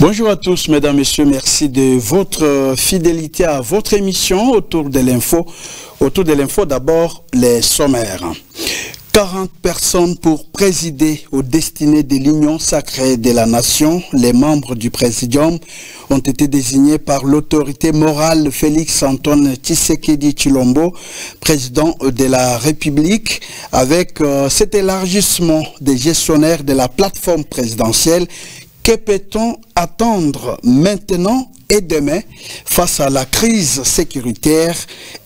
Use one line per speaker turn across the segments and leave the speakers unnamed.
Bonjour à tous, mesdames, messieurs, merci de votre fidélité à votre émission autour de l'info. Autour de l'info, d'abord, les sommaires. 40 personnes pour présider aux destinées de l'Union sacrée de la nation. Les membres du Présidium ont été désignés par l'autorité morale Félix Antoine Tshisekedi Tshilombo, président de la République. Avec cet élargissement des gestionnaires de la plateforme présidentielle, que peut-on attendre maintenant et demain face à la crise sécuritaire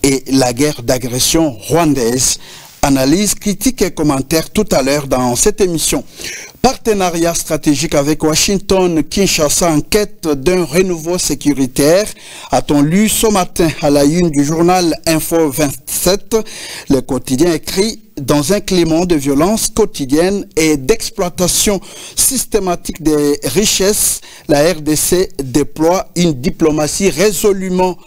et la guerre d'agression rwandaise? Analyse, critique et commentaires tout à l'heure dans cette émission. Partenariat stratégique avec Washington, Kinshasa en quête d'un renouveau sécuritaire. A-t-on lu ce matin à la une du journal Info 27, le quotidien écrit: dans un climat de violence quotidienne et d'exploitation systématique des richesses, la RDC déploie une diplomatie résolument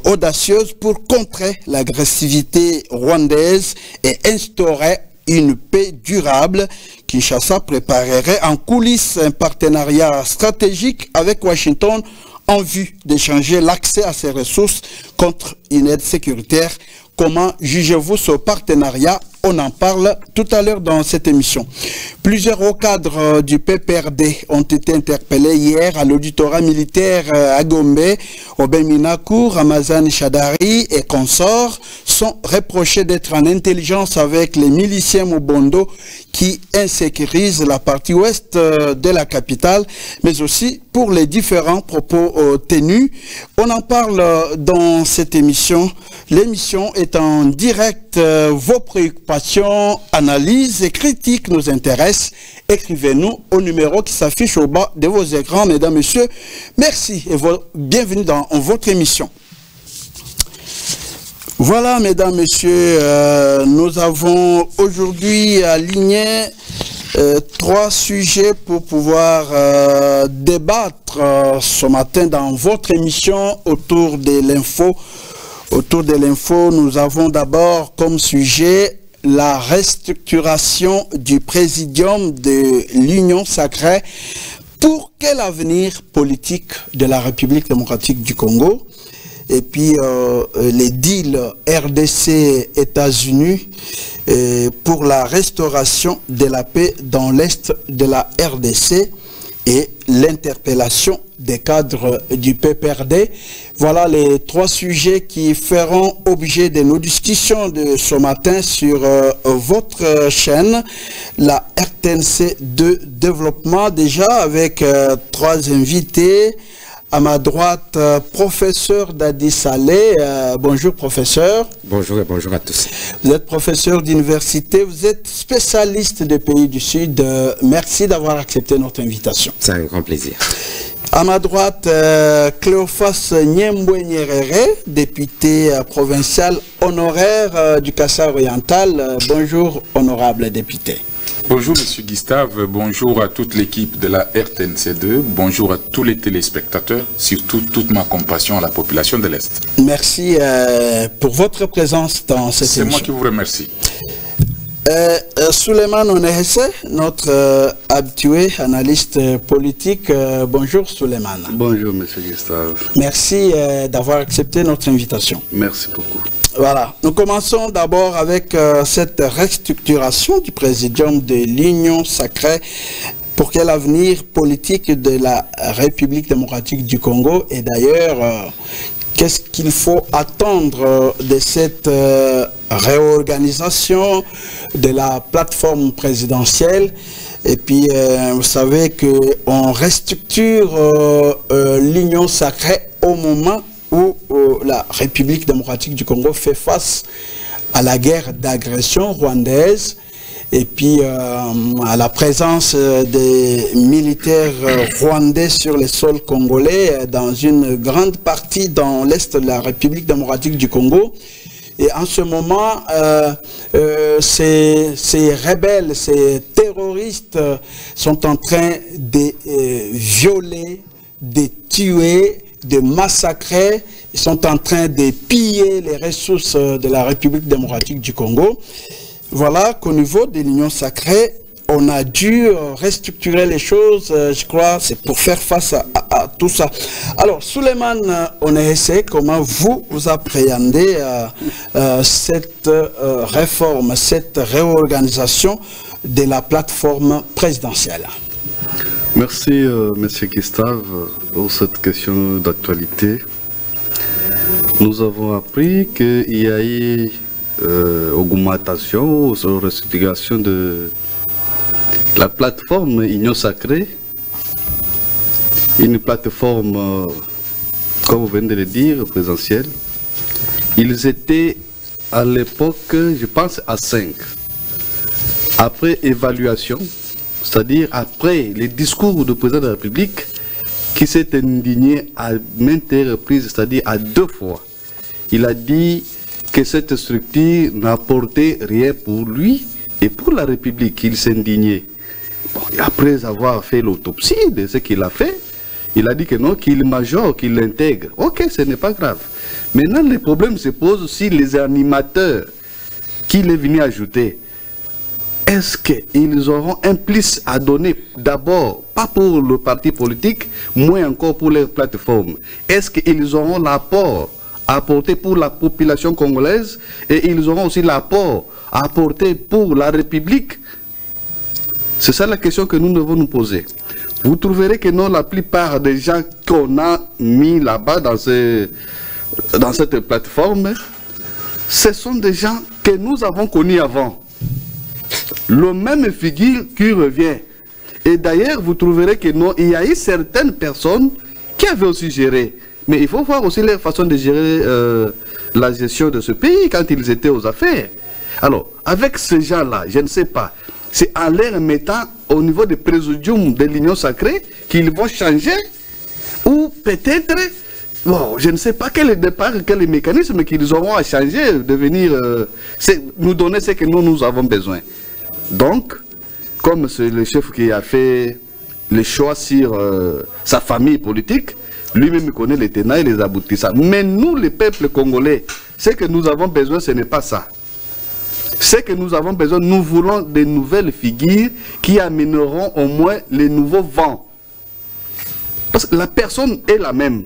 audacieuse pour contrer l'agressivité rwandaise et instaurer une paix durable. Kinshasa préparerait en coulisses un partenariat stratégique avec Washington en vue d'échanger l'accès à ces ressources contre une aide sécuritaire. Comment jugez-vous ce partenariat? On en parle tout à l'heure dans cette émission. Plusieurs hauts cadres du PPRD ont été interpellés hier à l'auditorat militaire à Gombe. Obeng Minakou, Ramazan Chadari et consorts sont reprochés d'être en intelligence avec les miliciens Mobondo qui insécurisent la partie ouest de la capitale, mais aussi pour les différents propos tenus. On en parle dans cette émission. L'émission est en direct. Vos préoccupations, analyses et critiques nous intéressent. Écrivez-nous au numéro qui s'affiche au bas de vos écrans, mesdames, messieurs. Merci et bienvenue dans votre émission. Voilà, mesdames, messieurs, nous avons aujourd'hui aligné 3 sujets pour pouvoir débattre ce matin dans votre émission autour de l'info. Autour de l'info, nous avons d'abord comme sujet la restructuration du Présidium de l'Union sacrée. Pour quel avenir politique de la République démocratique du Congo? Et puis les deals RDC-États-Unis pour la restauration de la paix dans l'Est de la RDC et l'interpellation des cadres du PPRD. Voilà les 3 sujets qui feront objet de nos discussions de ce matin sur votre chaîne, la RTNC de développement, déjà avec 3 invités. À ma droite, professeur Dadi Saleh. Bonjour, professeur.
Bonjour et bonjour à tous.
Vous êtes professeur d'université, vous êtes spécialiste des pays du Sud. Merci d'avoir accepté notre invitation.
C'est un grand plaisir.
À ma droite, Cléophas Nyemboué-Nyerere, député provincial honoraire du Kassai oriental. Bonjour, honorable député.
Bonjour Monsieur Gustave, bonjour à toute l'équipe de la RTNC2, bonjour à tous les téléspectateurs, surtout toute ma compassion à la population de l'Est.
Merci pour votre présence dans cette émission.
C'est moi qui vous remercie.
Souleymane Onehesse, notre habitué analyste politique. Bonjour Souleymane.
Bonjour Monsieur Gustave.
Merci d'avoir accepté notre invitation.
Merci beaucoup.
Voilà, nous commençons d'abord avec cette restructuration du Présidium de l'Union sacrée. Pour quel avenir politique de la République démocratique du Congo? Et d'ailleurs, qu'est-ce qu'il faut attendre de cette réorganisation de la plateforme présidentielle? Et puis, vous savez qu'on restructure l'Union sacrée au moment où la République démocratique du Congo fait face à la guerre d'agression rwandaise et puis à la présence des militaires rwandais sur le sol congolais dans une grande partie dans l'est de la République démocratique du Congo. Et en ce moment, ces rebelles, ces terroristes sont en train de violer, de tuer, de massacrer, ils sont en train de piller les ressources de la République démocratique du Congo. Voilà qu'au niveau de l'Union sacrée, on a dû restructurer les choses, je crois, c'est pour faire face tout ça. Alors, Souleymane Onehesse, comment vous appréhendez cette réforme, cette réorganisation de la plateforme présidentielle?
Merci, M. Gustave, pour cette question d'actualité. Nous avons appris qu'il y a eu augmentation ou restructuration de la plateforme Union Sacrée, une plateforme, comme vous venez de le dire, présidentielle. Ils étaient à l'époque, je pense, à 5. Après évaluation, c'est-à-dire après les discours du président de la République, qui s'est indigné à maintes reprises, c'est-à-dire à 2 fois. Il a dit que cette structure n'apportait rien pour lui et pour la République. Il s'est indigné. Bon, après avoir fait l'autopsie de ce qu'il a fait, il a dit que non, qu'il majore, qu'il l'intègre. Ok, ce n'est pas grave. Maintenant, le problème se pose si les animateurs qu'il est venu ajouter, est-ce qu'ils auront un plus à donner d'abord, pas pour le parti politique, moins encore pour les plateformes? Est-ce qu'ils auront l'apport à apporter pour la population congolaise et ils auront aussi l'apport à apporter pour la République? C'est ça la question que nous devons nous poser. Vous trouverez que non, la plupart des gens qu'on a mis là-bas dans cette plateforme, ce sont des gens que nous avons connus avant. Le même figure qui revient. Et d'ailleurs, vous trouverez que non, il y a eu certaines personnes qui avaient aussi géré. Mais il faut voir aussi leur façon de gérer la gestion de ce pays quand ils étaient aux affaires. Alors, avec ces gens-là, je ne sais pas, c'est en les mettant au niveau des présidiums de l'Union Sacrée qu'ils vont changer, ou peut-être, bon, je ne sais pas quel mécanisme qu'ils auront à changer, devenir, nous donner ce que nous avons besoin. Donc, comme c'est le chef qui a fait le choix sur sa famille politique, lui-même connaît les tenants et les aboutissants. Mais nous, les peuples congolais, ce que nous avons besoin, ce n'est pas ça. Ce que nous avons besoin, nous voulons de nouvelles figures qui amèneront au moins les nouveaux vents. Parce que la personne est la même.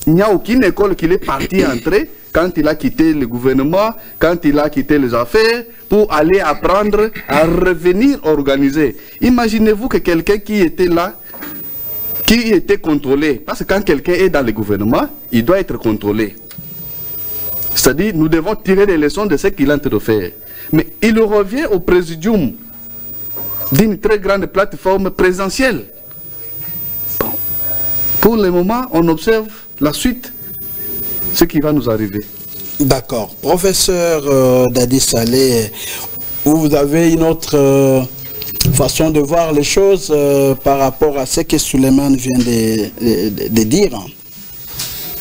Il n'y a aucune école qui est partie entrer quand il a quitté le gouvernement, quand il a quitté les affaires, pour aller apprendre à revenir organiser. Imaginez-vous que quelqu'un qui était là, qui était contrôlé, parce que quand quelqu'un est dans le gouvernement, il doit être contrôlé. C'est-à-dire, nous devons tirer des leçons de ce qu'il est en train de faire. Mais il revient au présidium d'une très grande plateforme présidentielle. Bon. Pour le moment, on observe la suite, ce qui va nous arriver.
D'accord. Professeur Dadi Saleh, vous avez une autre façon de voir les choses par rapport à ce que Souleymane vient de dire?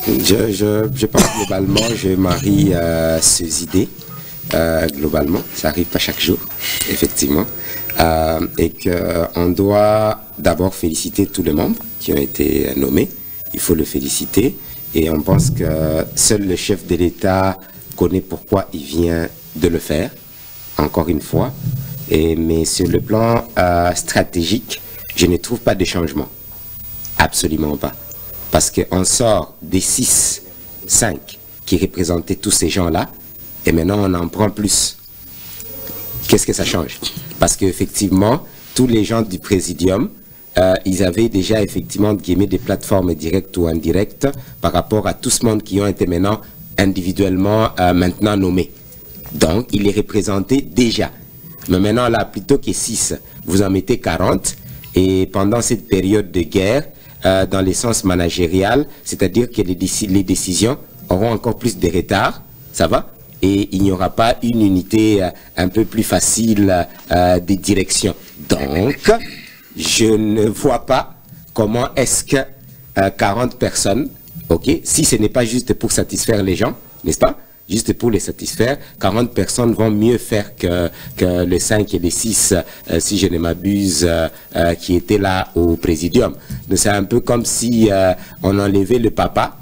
Je pense globalement, je marie ces idées. Globalement, ça n'arrive pas chaque jour, effectivement. Et qu'on doit d'abord féliciter tous les membres qui ont été nommés. Il faut le féliciter. Et on pense que seul le chef de l'État connaît pourquoi il vient de le faire, encore une fois. Mais sur le plan stratégique, je ne trouve pas de changement. Absolument pas. Parce qu'on sort des 6, 5 qui représentaient tous ces gens-là, et maintenant on en prend plus. Qu'est-ce que ça change? Parce qu'effectivement, tous les gens du Présidium, ils avaient déjà effectivement des plateformes directes ou indirectes par rapport à tout ce monde qui ont été maintenant individuellement maintenant nommés. Donc, il est représenté déjà. Mais maintenant, là, plutôt que 6, vous en mettez 40. Et pendant cette période de guerre, dans le sens managérial, c'est-à-dire que les décisions auront encore plus de retard, ça va? Et il n'y aura pas une unité un peu plus facile de direction. Donc, je ne vois pas comment est-ce que 40 personnes, ok, si ce n'est pas juste pour satisfaire les gens, n'est-ce pas? Juste pour les satisfaire, 40 personnes vont mieux faire que les 5 et les 6, si je ne m'abuse, qui étaient là au Présidium. Donc c'est un peu comme si on enlevait le papa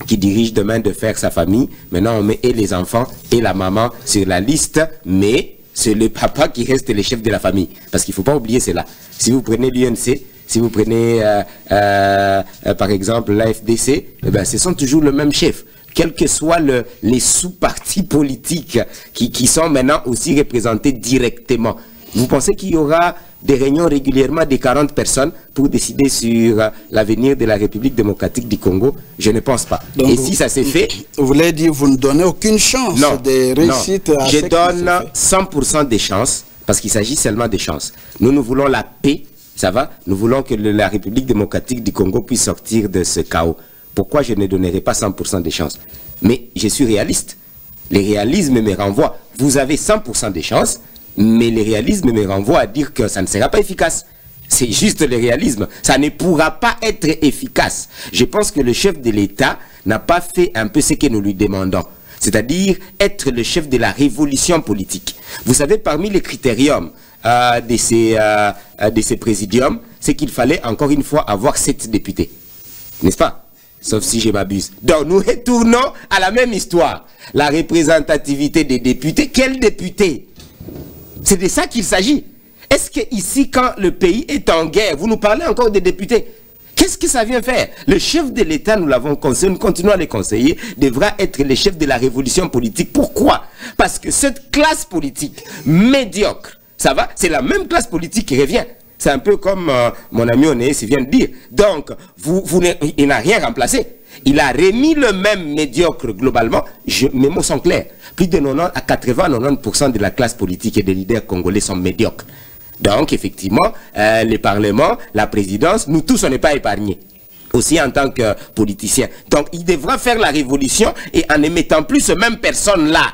qui dirige demain de faire sa famille. Maintenant on met et les enfants et la maman sur la liste, mais c'est le papa qui reste le chef de la famille. Parce qu'il ne faut pas oublier cela. Si vous prenez l'UNC, Si vous prenez par exemple l'AFDC, eh ben, ce sont toujours le même chef. Quels que soient les sous-partis politiques qui sont maintenant aussi représentés directement. Vous pensez qu'il y aura des réunions régulièrement de 40 personnes pour décider sur l'avenir de la République démocratique du Congo? Je ne pense pas. Donc, et si ça s'est fait...
Vous voulez dire vous ne donnez aucune chance de réussite?
Non, je donne 100% des chances, parce qu'il s'agit seulement des chances. Nous voulons la paix, ça va? Nous voulons que la République démocratique du Congo puisse sortir de ce chaos. Pourquoi je ne donnerai pas 100% des chances? Mais je suis réaliste. Le réalisme me renvoie. Vous avez 100% des chances, mais le réalisme me renvoie à dire que ça ne sera pas efficace. C'est juste le réalisme. Ça ne pourra pas être efficace. Je pense que le chef de l'État n'a pas fait un peu ce que nous lui demandons. C'est-à-dire être le chef de la révolution politique. Vous savez, parmi les critériums de ces présidiums, c'est qu'il fallait encore une fois avoir 7 députés. N'est-ce pas? Sauf si je m'abuse. Donc nous retournons à la même histoire. La représentativité des députés. Quels députés? C'est de ça qu'il s'agit. Est-ce que ici, quand le pays est en guerre, vous nous parlez encore des députés? Qu'est-ce que ça vient faire? Le chef de l'État, nous l'avons conseillé, nous continuons à le conseiller, devra être le chef de la révolution politique. Pourquoi? Parce que cette classe politique médiocre, ça va? C'est la même classe politique qui revient. C'est un peu comme mon ami Onéis vient de dire. Donc, il n'a rien remplacé. Il a remis le même médiocre globalement. Mes mots sont clairs. Plus de 90 à 80-90% de la classe politique et des leaders congolais sont médiocres. Donc, effectivement, les parlements, la présidence, nous tous, on n'est pas épargnés. Aussi en tant que politiciens. Donc, il devra faire la révolution et en ne mettant plus ces mêmes personnes-là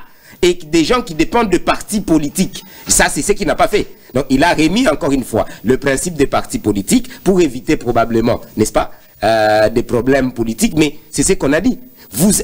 et des gens qui dépendent de partis politiques. Ça, c'est ce qu'il n'a pas fait. Donc, il a remis encore une fois le principe des partis politiques pour éviter probablement, n'est-ce pas, des problèmes politiques. Mais c'est ce qu'on a dit.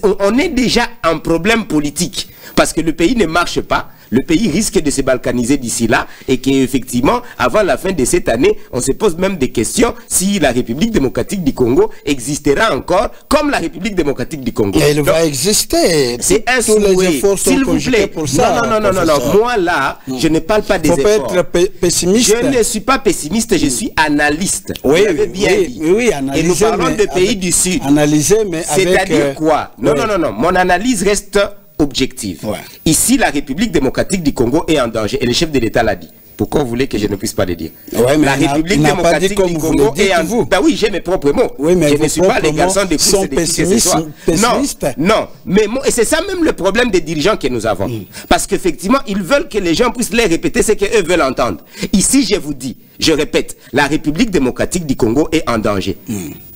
On est déjà en problème politique parce que le pays ne marche pas. Le pays risque de se balkaniser d'ici là et qu'effectivement, avant la fin de cette année, on se pose même des questions si la République démocratique du Congo existera encore comme la République démocratique du Congo.
Et elle va exister.
C'est un souhait. S'il vous plaît. Non. Moi là, je ne parle pas des efforts.
Il faut pas être pessimiste.
Je ne suis pas pessimiste, je suis analyste.
Oui,
vous avez bien dit.
Oui,
et nous parlons de pays du Sud.
Analyser, mais avec...
C'est-à-dire quoi? Non. Mon analyse reste objective. Ouais. Ici, la République démocratique du Congo est en danger. Et le chef de l'État l'a dit. Pourquoi vous voulez que je ne puisse pas le dire?
Ouais, mais
la République démocratique du Congo est en danger. Ben oui, j'ai mes propres mots.
Oui, mais
je ne suis pas les garçons de course et de qui que ce soit. Non. Mais et c'est ça même le problème des dirigeants que nous avons. Parce qu'effectivement, ils veulent que les gens puissent les répéter ce qu'eux veulent entendre. Ici, je vous dis, je répète, la République démocratique du Congo est en danger.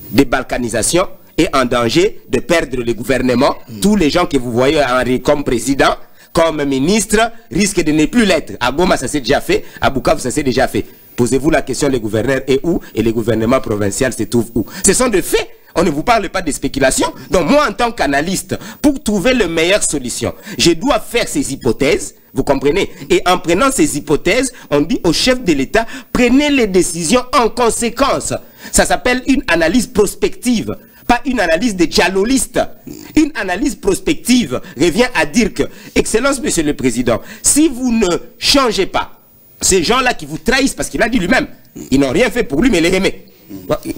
Des balkanisations, est en danger de perdre le gouvernement. Tous les gens que vous voyez comme président, comme ministre, risquent de ne plus l'être. À Goma, ça s'est déjà fait. À Bukavu, ça s'est déjà fait. Posez-vous la question, le gouverneur est où et le gouvernement provincial se trouve où? Ce sont des faits. On ne vous parle pas de spéculation. Donc moi, en tant qu'analyste, pour trouver la meilleure solution, je dois faire ces hypothèses. Vous comprenez? Et en prenant ces hypothèses, on dit au chef de l'État, prenez les décisions en conséquence. Ça s'appelle une analyse prospective. Pas une analyse de dialoliste. Une analyse prospective revient à dire que, Excellence, Monsieur le Président, si vous ne changez pas, ces gens-là qui vous trahissent, parce qu'il a dit lui-même, ils n'ont rien fait pour lui, mais les remet.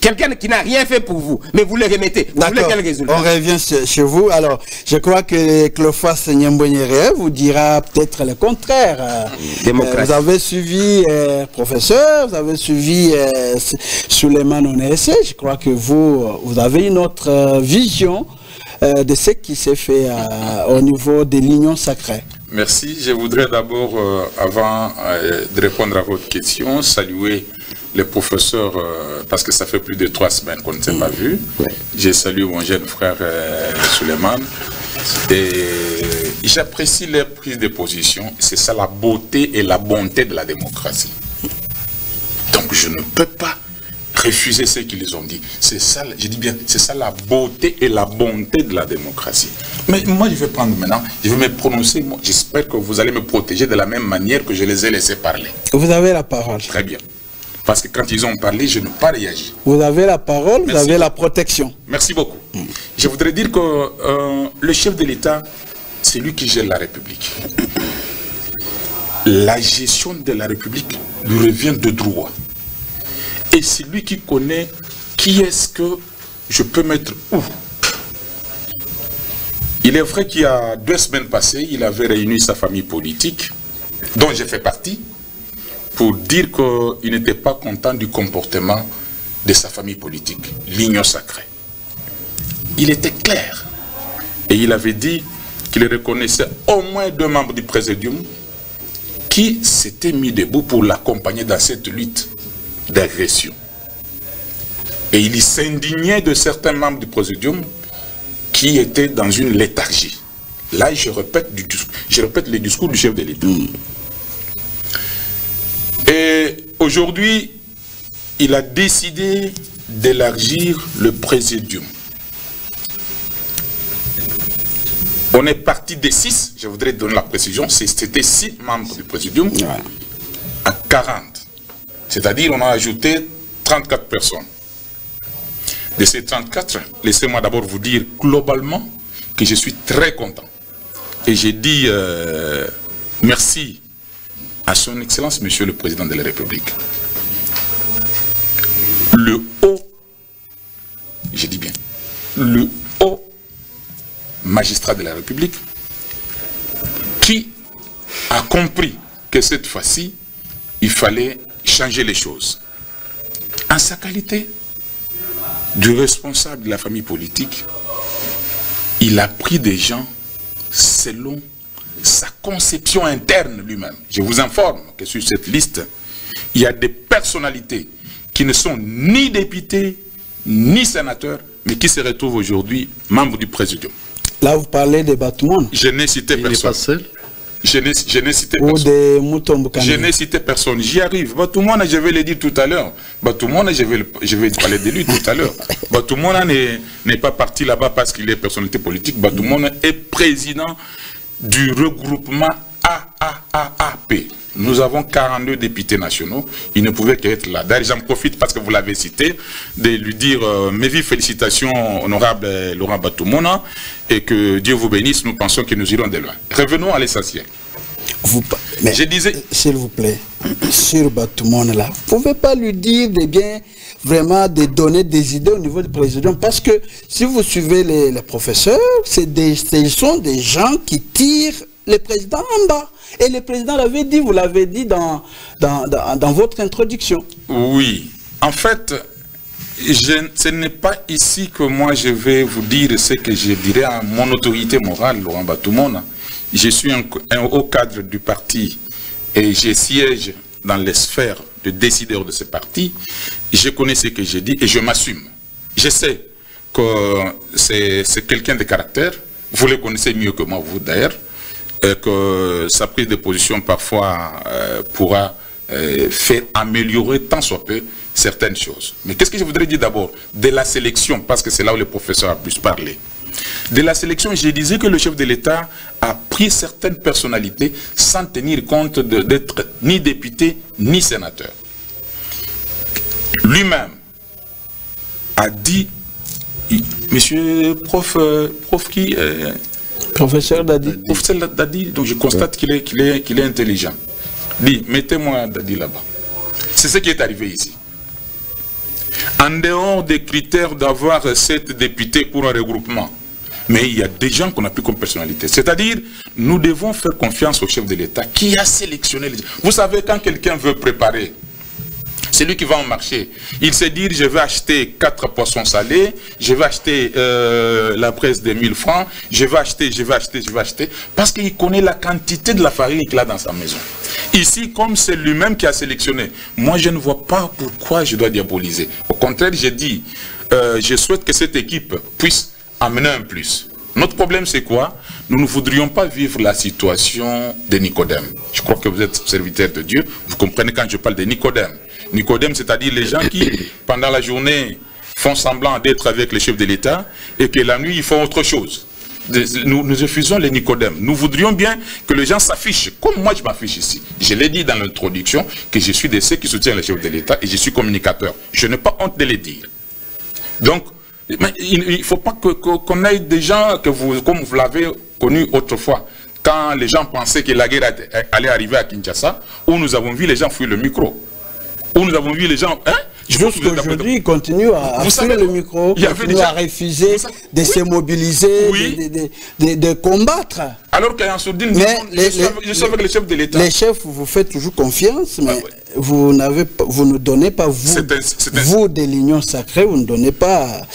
Quelqu'un qui n'a rien fait pour vous, mais vous le remettez. Vous voulez quel résultat?
On revient chez vous. Alors, je crois que Cleophas Nyambonyere vous dira peut-être le contraire. Vous avez suivi professeur, vous avez suivi Suleiman Onéis. Je crois que vous avez une autre vision de ce qui s'est fait au niveau de l'Union sacrée.
Merci. Je voudrais d'abord, avant de répondre à votre question, saluer les professeurs, parce que ça fait plus de 3 semaines qu'on ne s'est pas vu. J'ai salué mon jeune frère Suleiman. Et j'apprécie leur prise de position. C'est ça la beauté et la bonté de la démocratie. Donc je ne peux pas refuser ce qu'ils ont dit. C'est ça, je dis bien, c'est ça la beauté et la bonté de la démocratie. Mais moi, je vais prendre maintenant, je vais me prononcer. J'espère que vous allez me protéger de la même manière que je les ai laissés parler.
Vous avez la parole.
Très bien. Parce que quand ils ont parlé, je n'ai pas réagi.
Vous avez la parole, vous avez la protection.
Merci beaucoup. Je voudrais dire que le chef de l'État, c'est lui qui gère la République. La gestion de la République lui revient de droit. Et c'est lui qui connaît qui est-ce que je peux mettre où. Il est vrai qu'il y a 2 semaines passées, il avait réuni sa famille politique, dont j'ai fait partie, pour dire qu'il n'était pas content du comportement de sa famille politique, l'union sacrée. Il était clair. Et il avait dit qu'il reconnaissait au moins 2 membres du Présidium qui s'étaient mis debout pour l'accompagner dans cette lutte d'agression. Et il s'indignait de certains membres du Présidium qui étaient dans une léthargie. Là, je répète les discours du chef de l'État. Et aujourd'hui, il a décidé d'élargir le Présidium. On est parti des 6, je voudrais donner la précision, c'était 6 membres du Présidium à 40. C'est-à-dire on a ajouté 34 personnes. De ces 34, laissez-moi d'abord vous dire globalement que je suis très content. Et j'ai dit merci à son Excellence, Monsieur le Président de la République. Le haut, je dis bien, le haut magistrat de la République qui a compris que cette fois-ci, il fallait changer les choses. En sa qualité de responsable de la famille politique, il a pris des gens selon sa conception interne lui-même. Je vous informe que sur cette liste, il y a des personnalités qui ne sont ni députés, ni sénateurs, mais qui se retrouvent aujourd'hui membres du Présidium.
Là, vous parlez de Batoumone.
Je n'ai cité personne. Je n'ai cité
ou
personne.
De Mutombukane.
Je n'ai cité personne. J'y arrive. Batoumone, je vais le dire tout à l'heure. Batoumone, je vais parler de lui tout à l'heure. Batoumone n'est pas parti là-bas parce qu'il est personnalité politique. Batoumone est président du regroupement AAAP. Nous avons 42 députés nationaux. Il ne pouvait qu'être là. D'ailleurs, j'en profite parce que vous l'avez cité, de lui dire mes vives félicitations, honorable Laurent Batoumone, et que Dieu vous bénisse. Nous pensons que nous irons de loin. Revenons à l'essentiel. Je disais...
S'il vous plaît, sur Batoumone là, vous ne pouvez pas lui dire de bien, vraiment, de donner des idées au niveau du président, parce que si vous suivez les professeurs, ce sont des gens qui tirent le président en bas. Et le président l'avait dit, vous l'avez dit dans votre introduction. Oui. En fait, ce n'est pas ici que moi je vais vous dire ce que je dirais à mon autorité morale, Laurent Batoumone. Je suis un haut cadre du parti et je siège dans les sphères de décideurs de ce parti. Je connais ce que j'ai dit et je m'assume. Je sais que c'est quelqu'un de caractère. Vous le connaissez mieux que moi, vous d'ailleurs. Que sa prise de position parfois pourra faire améliorer tant soit peu certaines choses. Mais qu'est-ce que je voudrais dire d'abord de la sélection, parce que c'est là où le professeur a plus parlé. De la sélection, je disais que le chef de l'État a pris certaines personnalités sans tenir compte d'être ni député ni sénateur. Lui-même a dit, monsieur prof qui... Professeur Dadi.
Professeur Dadi, donc je constate qu'il est intelligent. Dit, mettez-moi Dadi là-bas. C'est ce qui est arrivé ici. En dehors des critères d'avoir 7 députés pour un regroupement, mais il y a des gens qu'on a pris comme personnalité. C'est-à-dire, nous devons faire confiance au chef de l'État qui a sélectionné les gens. Vous savez, quand quelqu'un veut préparer, c'est lui qui va au marché. Il sait dire, je vais acheter 4 poissons salés, je vais acheter la presse de 1000 francs, je vais acheter, parce qu'il connaît la quantité de la farine qu'il a dans sa maison. Ici, comme c'est lui-même qui a sélectionné, moi je ne vois pas pourquoi je dois diaboliser. Au contraire, j'ai dit, je souhaite que cette équipe puisse amener un plus. Notre problème, c'est quoi? Nous ne voudrions pas vivre la situation de Nicodème. Je crois que vous êtes serviteur de Dieu. Vous comprenez quand je parle de Nicodème. Nicodème, c'est-à-dire les gens qui, pendant la journée, font semblant d'être avec le chef de l'État et que la nuit, ils font autre chose. Nous refusons les Nicodèmes. Nous voudrions bien que les gens s'affichent, comme moi je m'affiche ici. Je l'ai dit dans l'introduction, que je suis de ceux qui soutiennent le chef de l'État et je suis communicateur. Je n'ai pas honte de le dire. Donc, il ne faut pas qu'on ait des gens que comme vous l'avez connu autrefois, quand les gens pensaient que la guerre allait arriver à Kinshasa, où nous avons vu les gens fuir le micro, où nous avons vu les gens
Jusqu'aujourd'hui, il continue à faire le micro, à refuser de se mobiliser, de combattre.
Alors qu'à Sourdine, je sais que le chef de l'État...
Les chefs, vous faites toujours confiance, mais vous ne donnez pas, vous de l'Union sacrée, vous ne donnez pas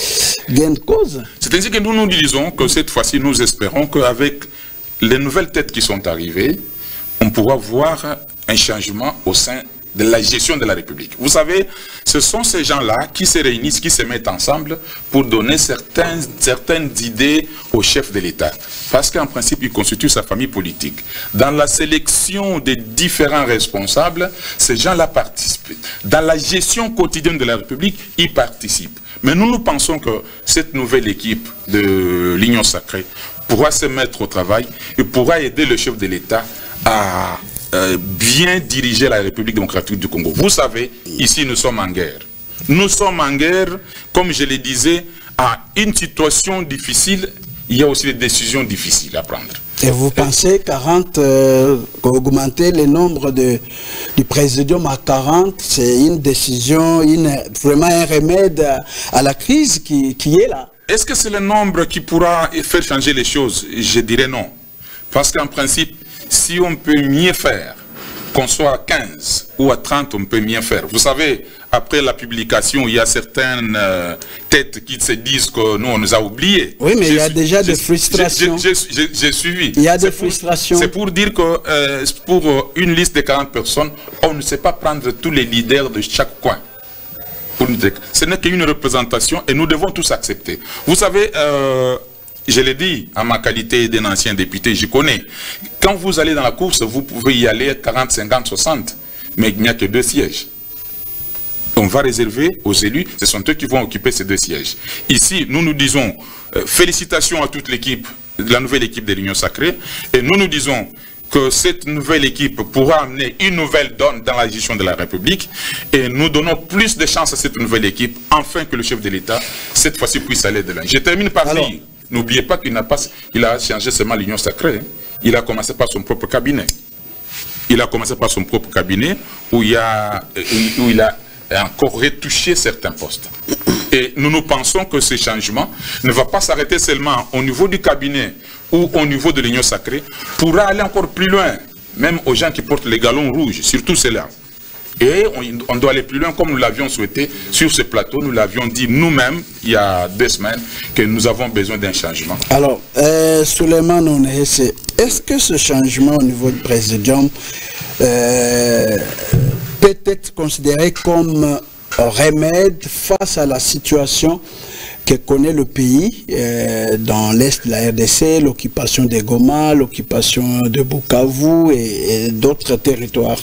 gain de cause.
C'est ainsi que nous disons que cette fois-ci, nous espérons qu'avec les nouvelles têtes qui sont arrivées, on pourra voir un changement au sein de la gestion de la République. Vous savez, ce sont ces gens-là qui se réunissent, qui se mettent ensemble pour donner certaines idées au chef de l'État. Parce qu'en principe, il constitue sa famille politique. Dans la sélection des différents responsables, ces gens-là participent. Dans la gestion quotidienne de la République, ils participent. Mais nous pensons que cette nouvelle équipe de l'Union sacrée pourra se mettre au travail et pourra aider le chef de l'État à bien diriger la République démocratique du Congo. Vous savez, ici nous sommes en guerre. Nous sommes en guerre, comme je le disais, à une situation difficile, il y a aussi des décisions difficiles à prendre.
Et vous pensez augmenter le nombre du présidium à 40, c'est une décision, vraiment un remède à la crise qui est là?
Est-ce que c'est le nombre qui pourra faire changer les choses? Je dirais non. Parce qu'en principe, si on peut mieux faire, qu'on soit à 15 ou à 30, on peut mieux faire. Vous savez, après la publication, il y a certaines têtes qui se disent que nous, on nous a oubliés.
Oui, mais il y a déjà des frustrations.
J'ai suivi.
Il y a des frustrations.
C'est pour dire que pour une liste de 40 personnes, on ne sait pas prendre tous les leaders de chaque coin. Ce n'est qu'une représentation et nous devons tous accepter. Vous savez, je l'ai dit, en ma qualité d'un ancien député, je connais. Quand vous allez dans la course, vous pouvez y aller 40, 50, 60, mais il n'y a que 2 sièges. On va réserver aux élus, ce sont eux qui vont occuper ces 2 sièges. Ici, nous disons félicitations à toute l'équipe, la nouvelle équipe de l'Union sacrée, et nous disons que cette nouvelle équipe pourra amener une nouvelle donne dans la gestion de la République, et nous donnons plus de chance à cette nouvelle équipe, afin que le chef de l'État, cette fois-ci, puisse aller de l'un. Je termine par dire, n'oubliez pas qu'il a changé seulement l'Union sacrée. Il a commencé par son propre cabinet. Il a commencé par son propre cabinet où il a encore retouché certains postes. Et nous pensons que ce changement ne va pas s'arrêter seulement au niveau du cabinet ou au niveau de l'Union sacrée, pourra aller encore plus loin, même aux gens qui portent les galons rouges, surtout ceux-là. Et on doit aller plus loin comme nous l'avions souhaité sur ce plateau. Nous l'avions dit nous-mêmes il y a 2 semaines que nous avons besoin d'un changement. Alors,
Suleiman Onehesse, est-ce que ce changement au niveau du présidium peut être considéré comme un remède face à la situation que connaît le pays dans l'est de la RDC, l'occupation des Goma, l'occupation de Bukavu et d'autres territoires?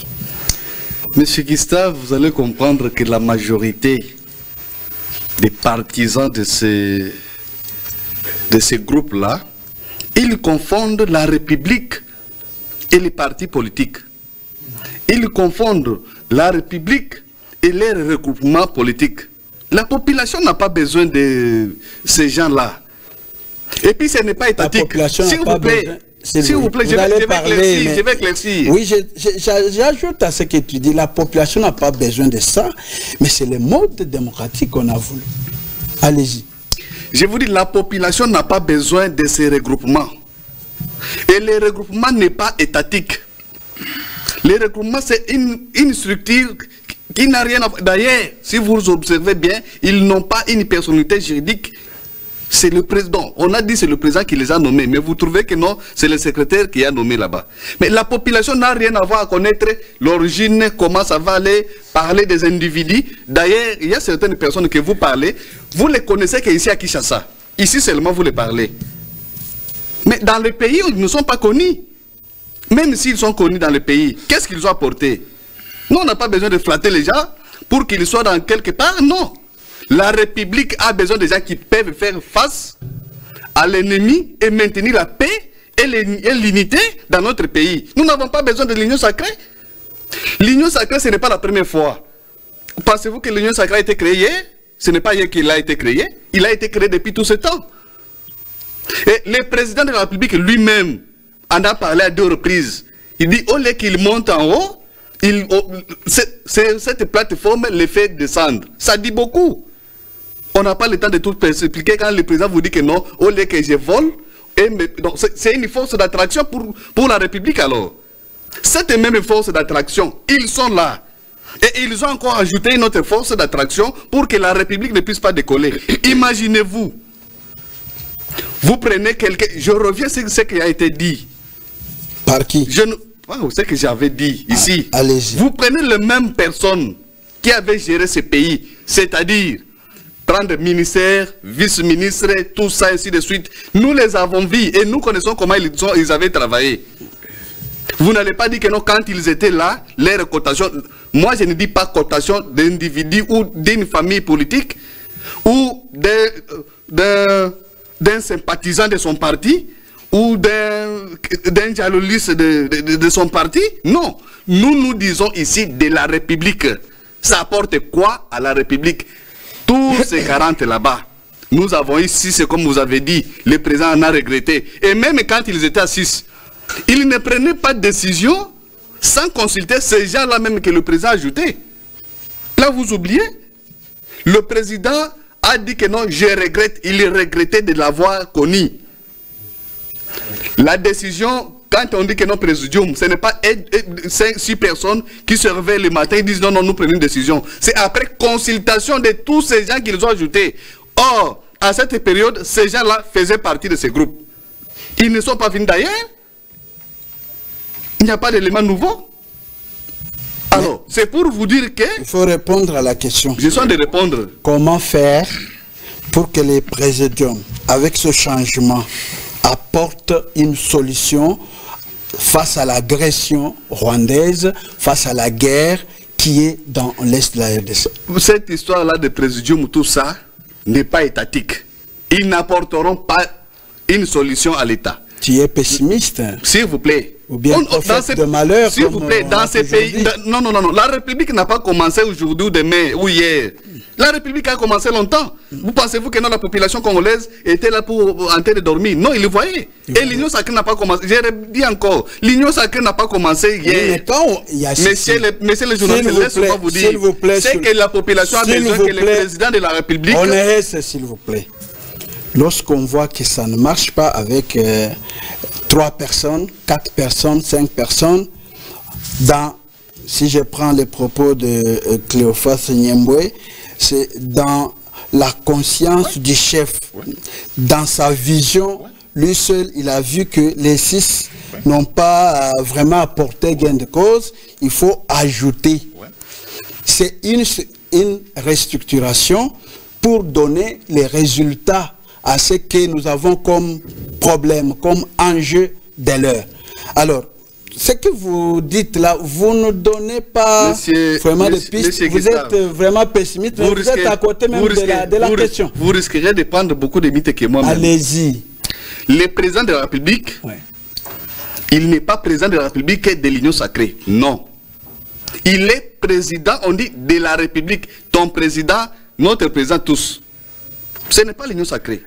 Monsieur Gustave, vous allez comprendre que la majorité des partisans de ces groupes-là, ils confondent la République et les partis politiques. Ils confondent la République et les regroupements politiques. La population n'a pas besoin de ces gens-là. Et puis ce n'est pas étatique. S'il vous plaît. S'il vous plaît, je vais éclaircir.
Oui, j'ajoute à ce que tu dis, la population n'a pas besoin de ça, mais c'est le mode démocratique qu'on a voulu. Allez-y.
Je vous dis, la population n'a pas besoin de ces regroupements. Et le regroupement n'est pas étatique. Le regroupement, c'est une structure qui n'a rien à voir. D'ailleurs, si vous observez bien, ils n'ont pas une personnalité juridique. C'est le président. On a dit c'est le président qui les a nommés, mais vous trouvez que non, c'est le secrétaire qui a nommé là-bas. Mais la population n'a rien à voir à connaître l'origine, comment ça va aller, parler des individus. D'ailleurs, il y a certaines personnes que vous parlez, vous les connaissez qu'ici à Kinshasa. Ici seulement vous les parlez. Mais dans le pays, ils ne sont pas connus. Même s'ils sont connus dans le pays, qu'est-ce qu'ils ont apporté? Nous, on n'a pas besoin de flatter les gens pour qu'ils soient dans quelque part, non. La République a besoin de gens qui peuvent faire face à l'ennemi et maintenir la paix et l'unité dans notre pays. Nous n'avons pas besoin de l'Union sacrée. L'Union sacrée, ce n'est pas la première fois. Pensez-vous que l'Union sacrée a été créée hier? Ce n'est pas hier qu'il a été créé. Il a été créé depuis tout ce temps. Et le président de la République lui-même en a parlé à 2 reprises. Il dit, au lieu qu'il monte en haut, cette plateforme les fait descendre. Ça dit beaucoup. On n'a pas le temps de tout expliquer quand le président vous dit que non, au lieu que je vole. C'est une force d'attraction pour la République alors. Cette même force d'attraction, ils sont là. Et ils ont encore ajouté une autre force d'attraction pour que la République ne puisse pas décoller. Imaginez-vous. Vous prenez quelqu'un... Je reviens sur ce qui a été dit.
Par qui?
Ce que j'avais dit ici.
Allez-y.
Vous prenez les mêmes personnes qui avaient géré ce pays, c'est-à-dire prendre ministère, vice-ministre, tout ça, ainsi de suite. Nous les avons vus et nous connaissons comment ils avaient travaillé. Vous n'allez pas dire que non, quand ils étaient là, leur cotation... Moi, je ne dis pas cotation d'individu ou d'une famille politique ou d'un sympathisant de son parti ou d'un dialogiste de son parti. Non. Nous disons ici de la République. Ça apporte quoi à la République? Tous ces 40 là-bas, nous avons ici, c'est comme vous avez dit, le président en a regretté. Et même quand ils étaient à 6, ils ne prenaient pas de décision sans consulter ces gens-là même que le président a ajouté. Là, vous oubliez, le président a dit que non, je regrette, il regrettait de l'avoir connu. La décision, quand on dit que non, présidium, ce n'est pas 5-6 personnes qui se réveillent le matin et disent non, non, nous prenons une décision. C'est après consultation de tous ces gens qu'ils ont ajoutés. Or, à cette période, ces gens-là faisaient partie de ces groupes. Ils ne sont pas venus d'ailleurs. Il n'y a pas d'éléments nouveaux. Alors, c'est pour vous dire que...
Il faut répondre à la question.
Je suis en train de répondre.
Comment faire pour que les présidiums, avec ce changement, apportent une solution face à l'agression rwandaise, face à la guerre qui est dans l'Est de la RDC?
Cette histoire-là de présidium, tout ça, n'est pas étatique. Ils n'apporteront pas une solution à l'État.
Tu es pessimiste?
S'il vous plaît.
Ou bien prophète de malheur?
S'il vous plaît, dans ces pays... Non, non, non, non. La République n'a pas commencé aujourd'hui ou demain ou hier. La République a commencé longtemps. Vous pensez-vous que non, la population congolaise était là pour en train de dormir? Non, ils le voyaient. Et l'Union sacrée n'a pas commencé. J'ai dit encore, l'Union sacrée n'a pas commencé hier. Monsieur le journaliste, laissez-moi vous dire. C'est que la population a besoin que le président de la République...
On reste, s'il vous plaît. Lorsqu'on voit que ça ne marche pas avec 3 personnes, 4 personnes, 5 personnes, si je prends les propos de Cléophas Nyembwe, c'est dans la conscience du chef, dans sa vision, lui seul, il a vu que les 6 n'ont pas vraiment apporté gain de cause, il faut ajouter. C'est une restructuration pour donner les résultats à ce que nous avons comme problème, comme enjeu de l'heure. Alors, ce que vous dites là, vous ne donnez pas vraiment de pistes. Vous êtes vraiment pessimiste, mais vous êtes à côté même de la question.
Vous risquerez de prendre beaucoup de mythes que moi-même.
Allez-y.
Le président de la République, il n'est pas président de la République de l'Union sacrée. Non. Il est président, on dit, de la République. Ton président, notre président, tous. Ce n'est pas l'Union sacrée.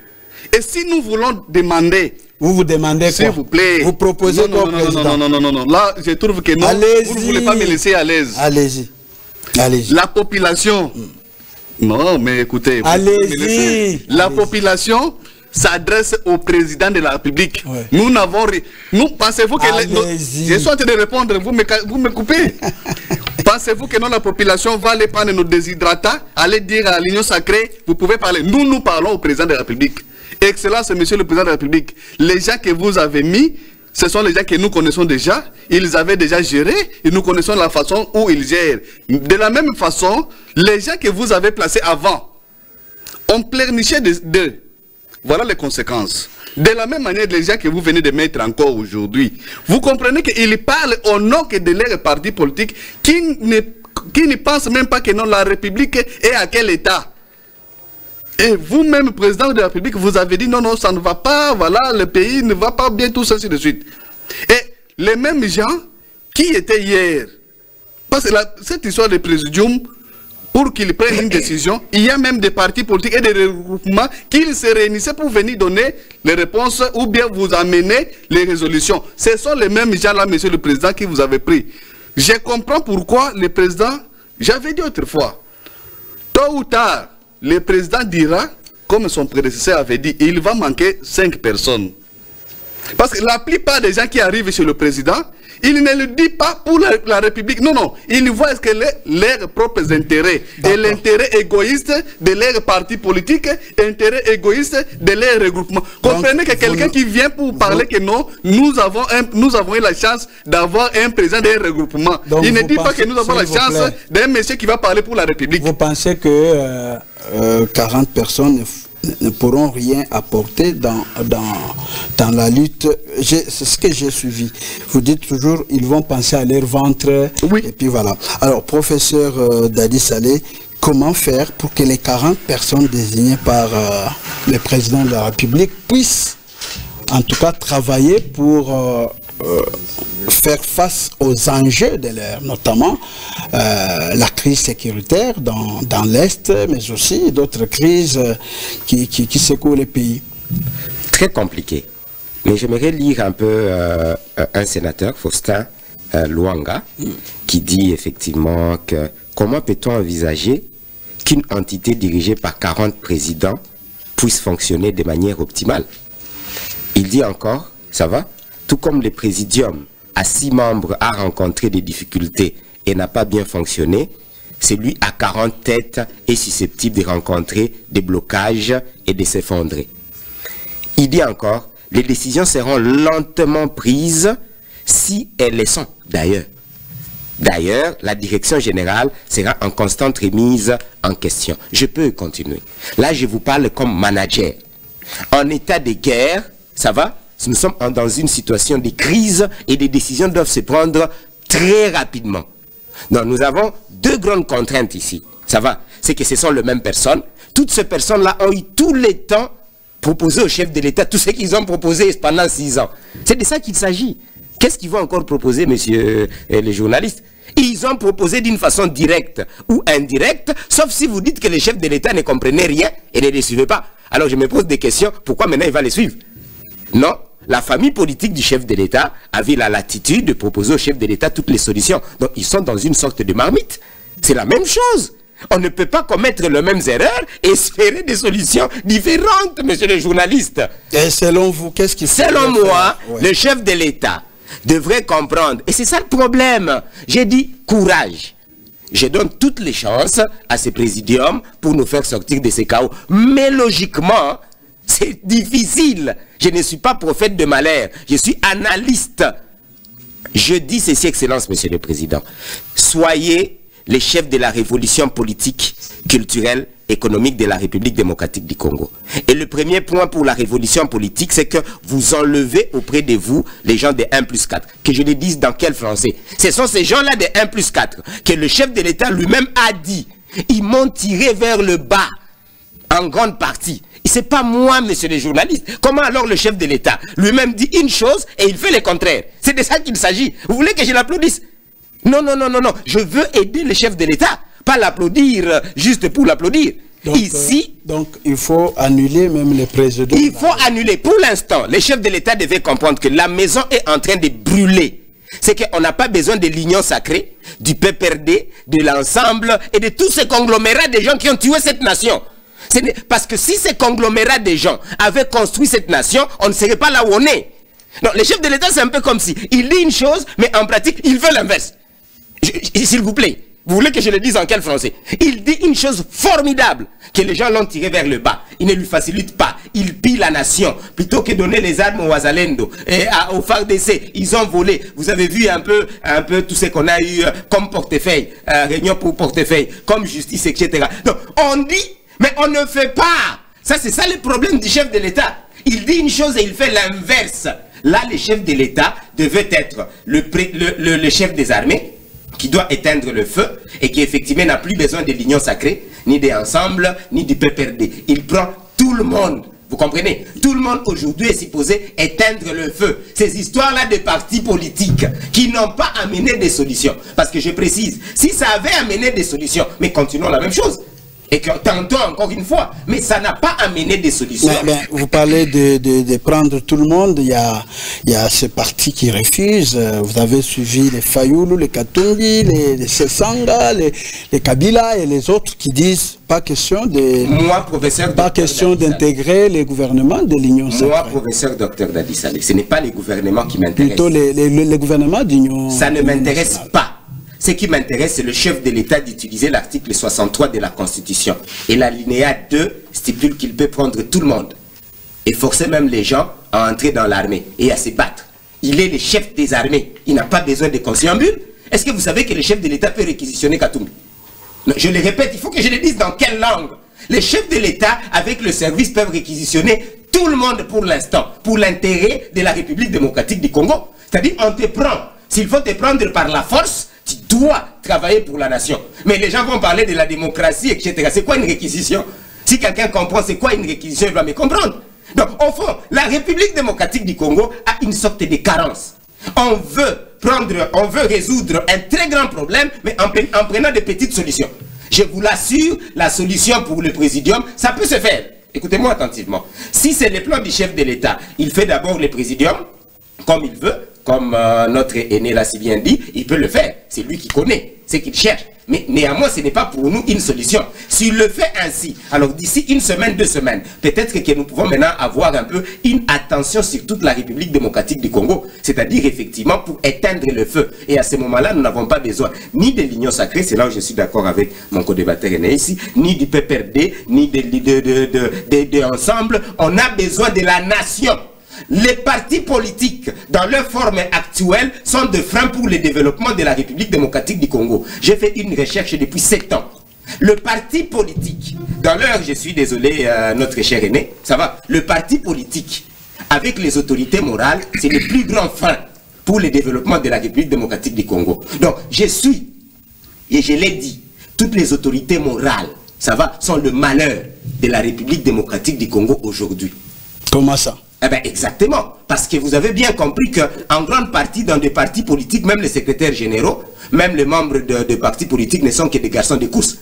Et si nous voulons demander...
Vous demandez quoi?
S'il vous plaît.
Vous proposez quoi au président?
Non. Là, je trouve que non. Vous ne voulez pas me laisser à l'aise.
Allez-y. Allez-y.
La population... Non, mais écoutez...
Allez-y.
La population s'adresse au président de la République. Nous n'avons rien... Pensez-vous que... Je suis en train de répondre, vous me coupez. Pensez-vous que non, la population va aller prendre nos déshydratants, aller dire à l'Union sacrée, vous pouvez parler. Nous parlons au président de la République. Excellence, monsieur le président de la République. Les gens que vous avez mis, ce sont les gens que nous connaissons déjà. Ils avaient déjà géré et nous connaissons la façon où ils gèrent. De la même façon, les gens que vous avez placés avant ont pleurniché d'eux. Voilà les conséquences. De la même manière, les gens que vous venez de mettre encore aujourd'hui, vous comprenez qu'ils parlent au nom que de leur parti politique qui ne pensent même pas que non, la République est à quel état. Et vous-même, président de la République, vous avez dit non, non, ça ne va pas, voilà, le pays ne va pas bien, tout ça, ainsi de suite. Et les mêmes gens qui étaient hier, parce que cette histoire de présidium, pour qu'ils prennent une décision, il y a même des partis politiques et des regroupements qui se réunissaient pour venir donner les réponses ou bien vous amener les résolutions. Ce sont les mêmes gens-là, monsieur le président, qui vous avez pris. je comprends pourquoi le président, j'avais dit autrefois, tôt ou tard, le président dira, comme son prédécesseur avait dit, il va manquer 5 personnes. Parce que la plupart des gens qui arrivent chez le président, ils ne le disent pas pour la République. Non, non. Ils voient que leurs propres intérêts et l'intérêt égoïste de leur parti politique, intérêt égoïste de leur regroupement. Comprenez que quelqu'un qui vient pour parler que non, nous avons eu la chance d'avoir un président d'un regroupement. Donc il ne dit pas que nous avons la chance d'un monsieur qui va parler pour la République.
Vous pensez que 40 personnes ne pourront rien apporter dans la lutte? C'est ce que j'ai suivi. Vous dites toujours, ils vont penser à leur ventre. Oui. Et puis voilà. Alors, professeur Dadi Saleh, comment faire pour que les 40 personnes désignées par le président de la République puissent, en tout cas, travailler pour faire face aux enjeux de l'heure, notamment la crise sécuritaire dans l'Est, mais aussi d'autres crises qui secouent les pays?
Très compliqué. Mais j'aimerais lire un peu un sénateur, Faustin Luanga, qui dit effectivement que comment peut-on envisager qu'une entité dirigée par 40 présidents puisse fonctionner de manière optimale? Il dit encore, ça va, tout comme le présidium à 6 membres a rencontré des difficultés et n'a pas bien fonctionné, celui à 40 têtes est susceptible de rencontrer des blocages et de s'effondrer. Il dit encore, les décisions seront lentement prises si elles le sont d'ailleurs. D'ailleurs, la direction générale sera en constante remise en question. Je peux continuer. Là, je vous parle comme manager. En état de guerre, ça va? Nous sommes dans une situation de crise et les décisions doivent se prendre très rapidement. Donc nous avons 2 grandes contraintes ici. Ça va? C'est que ce sont les mêmes personnes. Toutes ces personnes-là ont eu tout le temps proposé au chef de l'État tout ce qu'ils ont proposé pendant 6 ans. C'est de ça qu'il s'agit. Qu'est-ce qu'ils vont encore proposer, messieurs les journalistes? Ils ont proposé d'une façon directe ou indirecte, sauf si vous dites que les chefs de l'État ne comprenaient rien et ne les suivaient pas. Alors je me pose des questions, pourquoi maintenant il va les suivre? Non. La famille politique du chef de l'État avait la latitude de proposer au chef de l'État toutes les solutions. Donc ils sont dans une sorte de marmite. C'est la même chose. On ne peut pas commettre les mêmes erreurs et espérer des solutions différentes, monsieur le journaliste.
Et selon vous, qu'est-ce qu'il faut?
Selon moi, le chef de l'État devrait comprendre. Et c'est ça le problème. J'ai dit courage. Je donne toutes les chances à ce présidium pour nous faire sortir de ces chaos. Mais logiquement, c'est difficile. Je ne suis pas prophète de malheur. Je suis analyste. Je dis ceci, Excellence, Monsieur le Président. Soyez les chefs de la révolution politique, culturelle, économique de la République démocratique du Congo. Et le premier point pour la révolution politique, c'est que vous enlevez auprès de vous les gens de 1+4. Que je les dise dans quel français? Ce sont ces gens-là de 1+4 que le chef de l'État lui-même a dit. Ils m'ont tiré vers le bas, en grande partie. C'est pas moi, monsieur les journalistes. Comment alors le chef de l'État lui-même dit une chose et il fait le contraire? C'est de ça qu'il s'agit. Vous voulez que je l'applaudisse? Non, non, non, non, non. Je veux aider le chef de l'État, pas l'applaudir juste pour l'applaudir. Ici...
donc, il faut annuler même les présidents.
Il faut annuler. Pour l'instant, les chefs de l'État devaient comprendre que la maison est en train de brûler. C'est qu'on n'a pas besoin de l'union sacrée, du PPRD, de l'ensemble et de tous ces conglomérats de gens qui ont tué cette nation. Parce que si ces conglomérats de gens avaient construit cette nation, on ne serait pas là où on est. Non, les chefs de l'État, c'est un peu comme si il dit une chose, mais en pratique, il veut l'inverse. S'il vous plaît, vous voulez que je le dise en quel français? Il dit une chose formidable, que les gens l'ont tiré vers le bas. Il ne lui facilite pas. Il pille la nation. Plutôt que donner les armes aux Wazalendo et aux FARDC, ils ont volé. Vous avez vu un peu tout ce qu'on a eu comme portefeuille, réunion pour portefeuille, comme justice, etc. Donc, on dit... mais on ne fait pas. Ça, c'est ça le problème du chef de l'État. Il dit une chose et il fait l'inverse. Là, le chef de l'État devait être le chef des armées qui doit éteindre le feu et qui effectivement n'a plus besoin de l'union sacrée, ni des ensembles, ni du PPRD. Il prend tout le monde. Vous comprenez? Tout le monde aujourd'hui est supposé éteindre le feu. Ces histoires-là de partis politiques qui n'ont pas amené des solutions. Parce que je précise, si ça avait amené des solutions, mais continuons la même chose. Et que tantôt, encore une fois, mais ça n'a pas amené des solutions.
Vous parlez de prendre tout le monde, il y a ces partis qui refusent. Vous avez suivi les Fayoulou, les Katumbi, les Sessanga, les Kabila et les autres qui disent pas question de...
Moi, professeur...
Pas question d'intégrer les gouvernements de l'Union sacrée.
Moi, professeur docteur Dadi Saleh, ce n'est pas les gouvernements qui m'intéressent.
Plutôt les gouvernements d'Union...
Ça ne m'intéresse pas. Ce qui m'intéresse, c'est le chef de l'État d'utiliser l'article 63 de la Constitution. Et l'alinéa 2 stipule qu'il peut prendre tout le monde. Et forcer même les gens à entrer dans l'armée et à se battre. Il est le chef des armées. Il n'a pas besoin de conciliabule. Est-ce que vous savez que le chef de l'État peut réquisitionner Katumbi? Je le répète, il faut que je le dise dans quelle langue. Les chefs de l'État, avec le service, peuvent réquisitionner tout le monde pour l'instant, pour l'intérêt de la République démocratique du Congo. C'est-à-dire, on te prend. S'il faut te prendre par la force, tu dois travailler pour la nation. Mais les gens vont parler de la démocratie, etc. C'est quoi une réquisition? Si quelqu'un comprend c'est quoi une réquisition, il va me comprendre. Donc, au fond, la République démocratique du Congo a une sorte de carence. On veut résoudre un très grand problème, mais en prenant des petites solutions. Je vous l'assure, la solution pour le présidium, ça peut se faire. Écoutez-moi attentivement. Si c'est le plan du chef de l'État, il fait d'abord le présidium, comme il veut, comme notre aîné l'a si bien dit, il peut le faire. C'est lui qui connaît, c'est qu'il cherche. Mais néanmoins, ce n'est pas pour nous une solution. S'il le fait ainsi, alors d'ici une semaine, 2 semaines, peut-être que nous pouvons maintenant avoir un peu une attention sur toute la République démocratique du Congo. C'est-à-dire effectivement pour éteindre le feu. Et à ce moment-là, nous n'avons pas besoin ni de l'Union sacrée, c'est là où je suis d'accord avec mon co-débatteur aîné ici, ni du PPRD, ni de ensemble. On a besoin de la nation. Les partis politiques, dans leur forme actuelle, sont de freins pour le développement de la République démocratique du Congo. J'ai fait une recherche depuis 7 ans. Le parti politique, dans leur, je suis désolé, notre cher aîné, ça va, le parti politique, avec les autorités morales, c'est le plus grand frein pour le développement de la République démocratique du Congo. Donc, je suis, et je l'ai dit, toutes les autorités morales, ça va, sont le malheur de la République démocratique du Congo aujourd'hui.
Comment ça?
Eh bien, exactement. Parce que vous avez bien compris qu'en grande partie, dans des partis politiques, même les secrétaires généraux, même les membres de partis politiques ne sont que des garçons de course.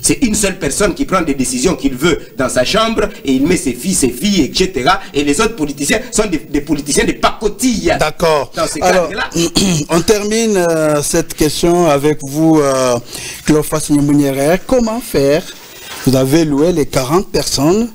C'est une seule personne qui prend des décisions qu'il veut dans sa chambre et il met ses filles, etc. Et les autres politiciens sont des politiciens de pacotille.
D'accord.
Dans ces
cadres-là. On termine cette question avec vous, Cléophas Nyemouniere. Comment faire? Vous avez loué les 40 personnes.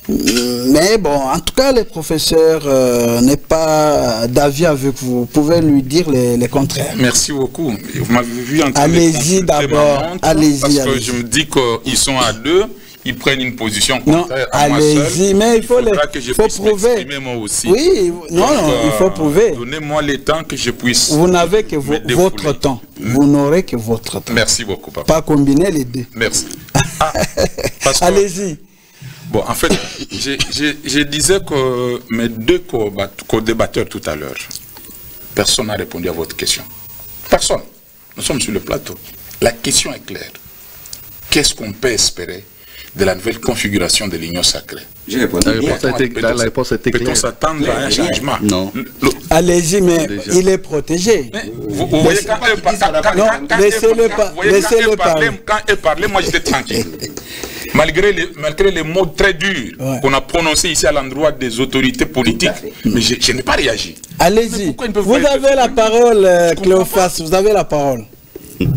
Mais bon, en tout cas, le professeur n'est pas d'avis avec vous. Vous pouvez lui dire les contraires.
Merci beaucoup. Vous m'avez vu en train de
allez-y d'abord. Allez-y.
Parce que je me dis qu'ils sont à 2, ils prennent une position contraire
à moi seul. Allez-y, mais il faut prouver.
Moi aussi.
Oui, non, il faut prouver.
Donnez-moi le temps que je puisse.
Vous n'avez que votre temps. Vous n'aurez que votre temps.
Merci beaucoup, papa.
Pas combiner les deux.
Merci.
Allez-y.
Bon, en fait, je disais que mes 2 co-débatteurs tout à l'heure, personne n'a répondu à votre question. Personne. Nous sommes sur le plateau. La question est claire. Qu'est-ce qu'on peut espérer de la nouvelle configuration de l'Union sacrée?
J'ai répondu.
La réponse était claire.
Peut-on s'attendre à un changement?
Non.
Allez-y, mais il est protégé.
Vous voyez, quand elle parlait, moi j'étais tranquille. Malgré les mots très durs qu'on a prononcés ici à l'endroit des autorités politiques, mais je n'ai pas réagi.
Allez-y. Vous avez la parole, Cléophas, vous avez la parole.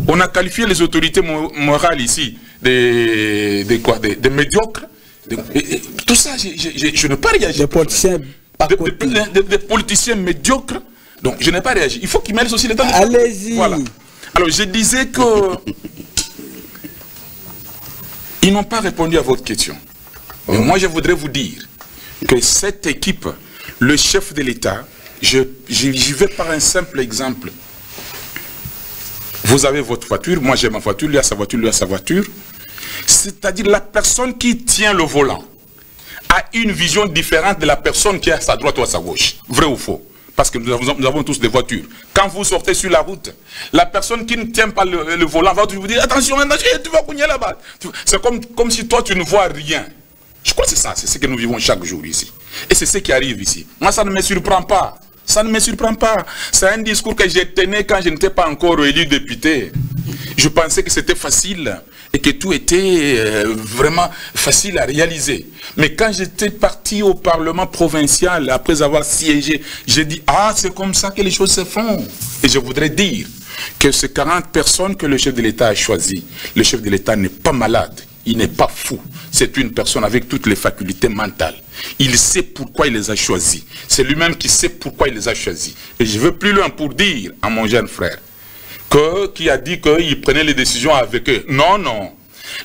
On a qualifié les autorités morales ici de médiocres. Tout ça, je n'ai pas réagi. Des politiciens médiocres. Donc, je n'ai pas réagi. Il faut qu'ils mêlent aussi les temps.
Allez-y.
Voilà. Alors, je disais que ils n'ont pas répondu à votre question. Mais moi, je voudrais vous dire que cette équipe, le chef de l'État, j'y vais par un simple exemple. Vous avez votre voiture, moi j'ai ma voiture, lui a sa voiture, lui a sa voiture. C'est-à-dire la personne qui tient le volant a une vision différente de la personne qui est à sa droite ou à sa gauche. Vrai ou faux? Parce que nous avons tous des voitures. Quand vous sortez sur la route, la personne qui ne tient pas le volant va vous dire attention, tu vas cogner là-bas. C'est comme si toi tu ne vois rien. Je crois que c'est ça, c'est ce que nous vivons chaque jour ici. Et c'est ce qui arrive ici. Moi ça ne me surprend pas. Ça ne me surprend pas. C'est un discours que j'ai tenu quand je n'étais pas encore élu député. Je pensais que c'était facile et que tout était vraiment facile à réaliser. Mais quand j'étais parti au Parlement provincial, après avoir siégé, j'ai dit, ah, c'est comme ça que les choses se font. Et je voudrais dire que ces 40 personnes que le chef de l'État a choisies, le chef de l'État n'est pas malade, il n'est pas fou. C'est une personne avec toutes les facultés mentales. Il sait pourquoi il les a choisis. C'est lui-même qui sait pourquoi il les a choisis. Et je veux plus loin pour dire à mon jeune frère qui a dit qu'il prenait les décisions avec eux. Non, non.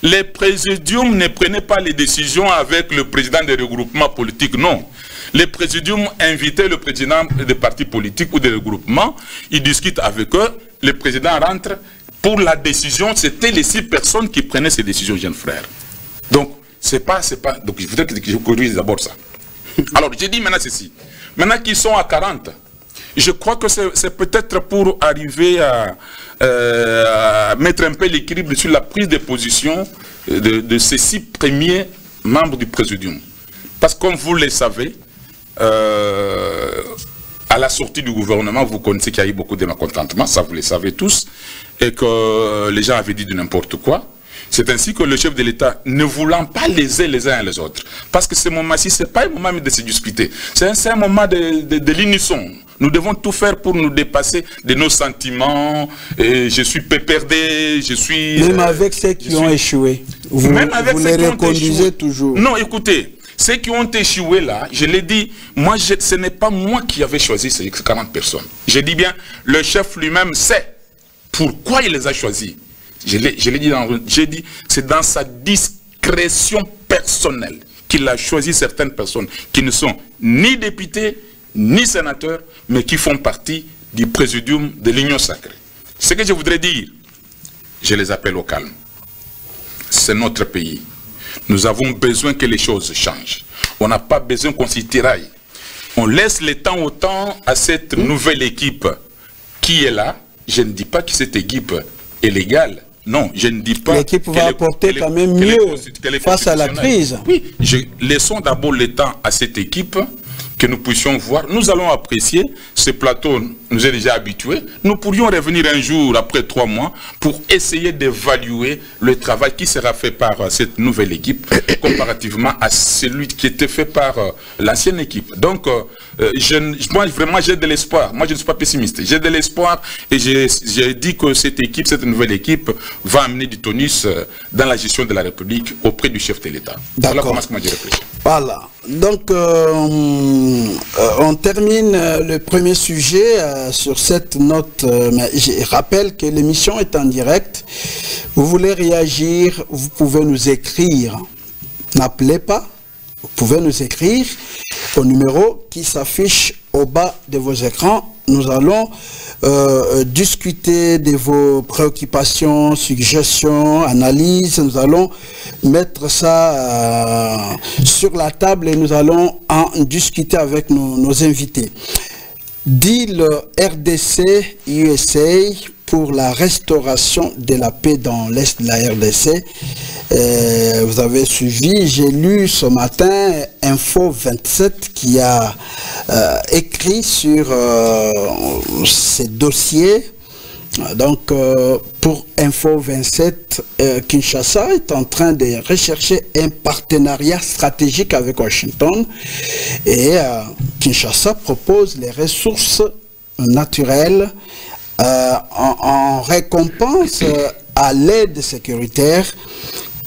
Les présidiums ne prenaient pas les décisions avec le président des regroupements politiques, non. Les présidiums invitaient le président des partis politiques ou des regroupements, ils discutent avec eux, le président rentre. Pour la décision, c'était les 6 personnes qui prenaient ces décisions, jeunes frères. Donc, donc je voudrais que je corrige d'abord ça. Alors, j'ai dit maintenant ceci. Maintenant qu'ils sont à 40, je crois que c'est peut-être pour arriver à mettre un peu l'équilibre sur la prise de position de ces 6 premiers membres du présidium. Parce que comme vous le savez, à la sortie du gouvernement, vous connaissez qu'il y a eu beaucoup de mécontentement, ça vous le savez tous, et que les gens avaient dit de n'importe quoi. C'est ainsi que le chef de l'État, ne voulant pas léser les uns et les autres, parce que ce moment-ci, ce n'est pas un moment de se disputer, c'est un moment de l'unisson. Nous devons tout faire pour nous dépasser de nos sentiments. Et je suis péperdé, je suis...
Même avec ceux qui ont échoué, vous les reconduisez toujours.
Non, écoutez, ceux qui ont échoué là, je l'ai dit, moi, ce n'est pas moi qui avais choisi ces 40 personnes. Je dis bien, le chef lui-même sait pourquoi il les a choisis. Je l'ai dit, j'ai dit, c'est dans sa discrétion personnelle qu'il a choisi certaines personnes qui ne sont ni députés, ni sénateurs, mais qui font partie du présidium de l'Union sacrée. Ce que je voudrais dire, je les appelle au calme. C'est notre pays. Nous avons besoin que les choses changent. On n'a pas besoin qu'on s'y tiraille. On laisse le temps au temps à cette nouvelle équipe qui est là. Je ne dis pas que cette équipe est légale. Non, je ne dis pas...
L'équipe va apporter quand même mieux face à la crise.
Oui, laissons d'abord le temps à cette équipe que nous puissions voir. Nous allons apprécier. Ce plateau nous est déjà habitué. Nous pourrions revenir un jour, après 3 mois, pour essayer d'évaluer le travail qui sera fait par cette nouvelle équipe, comparativement à celui qui était fait par l'ancienne équipe. Donc, moi, vraiment, j'ai de l'espoir. Moi, je ne suis pas pessimiste. J'ai de l'espoir et j'ai dit que cette équipe, cette nouvelle équipe, va amener du tonus dans la gestion de la République auprès du chef de l'État. Voilà comment moi j'ai réfléchi.
Voilà. Donc, on termine le premier sujet sur cette note. Mais je rappelle que l'émission est en direct. Vous voulez réagir, vous pouvez nous écrire. N'appelez pas. Vous pouvez nous écrire au numéro qui s'affiche au bas de vos écrans. Nous allons discuter de vos préoccupations, suggestions, analyses. Nous allons mettre ça sur la table et nous allons en discuter avec nos invités. Deal RDC-USA pour la restauration de la paix dans l'Est de la RDC. Vous avez suivi, j'ai lu ce matin Info 27 qui a écrit sur ces dossiers. Donc, pour Info 27, Kinshasa est en train de rechercher un partenariat stratégique avec Washington et Kinshasa propose les ressources naturelles en récompense à l'aide sécuritaire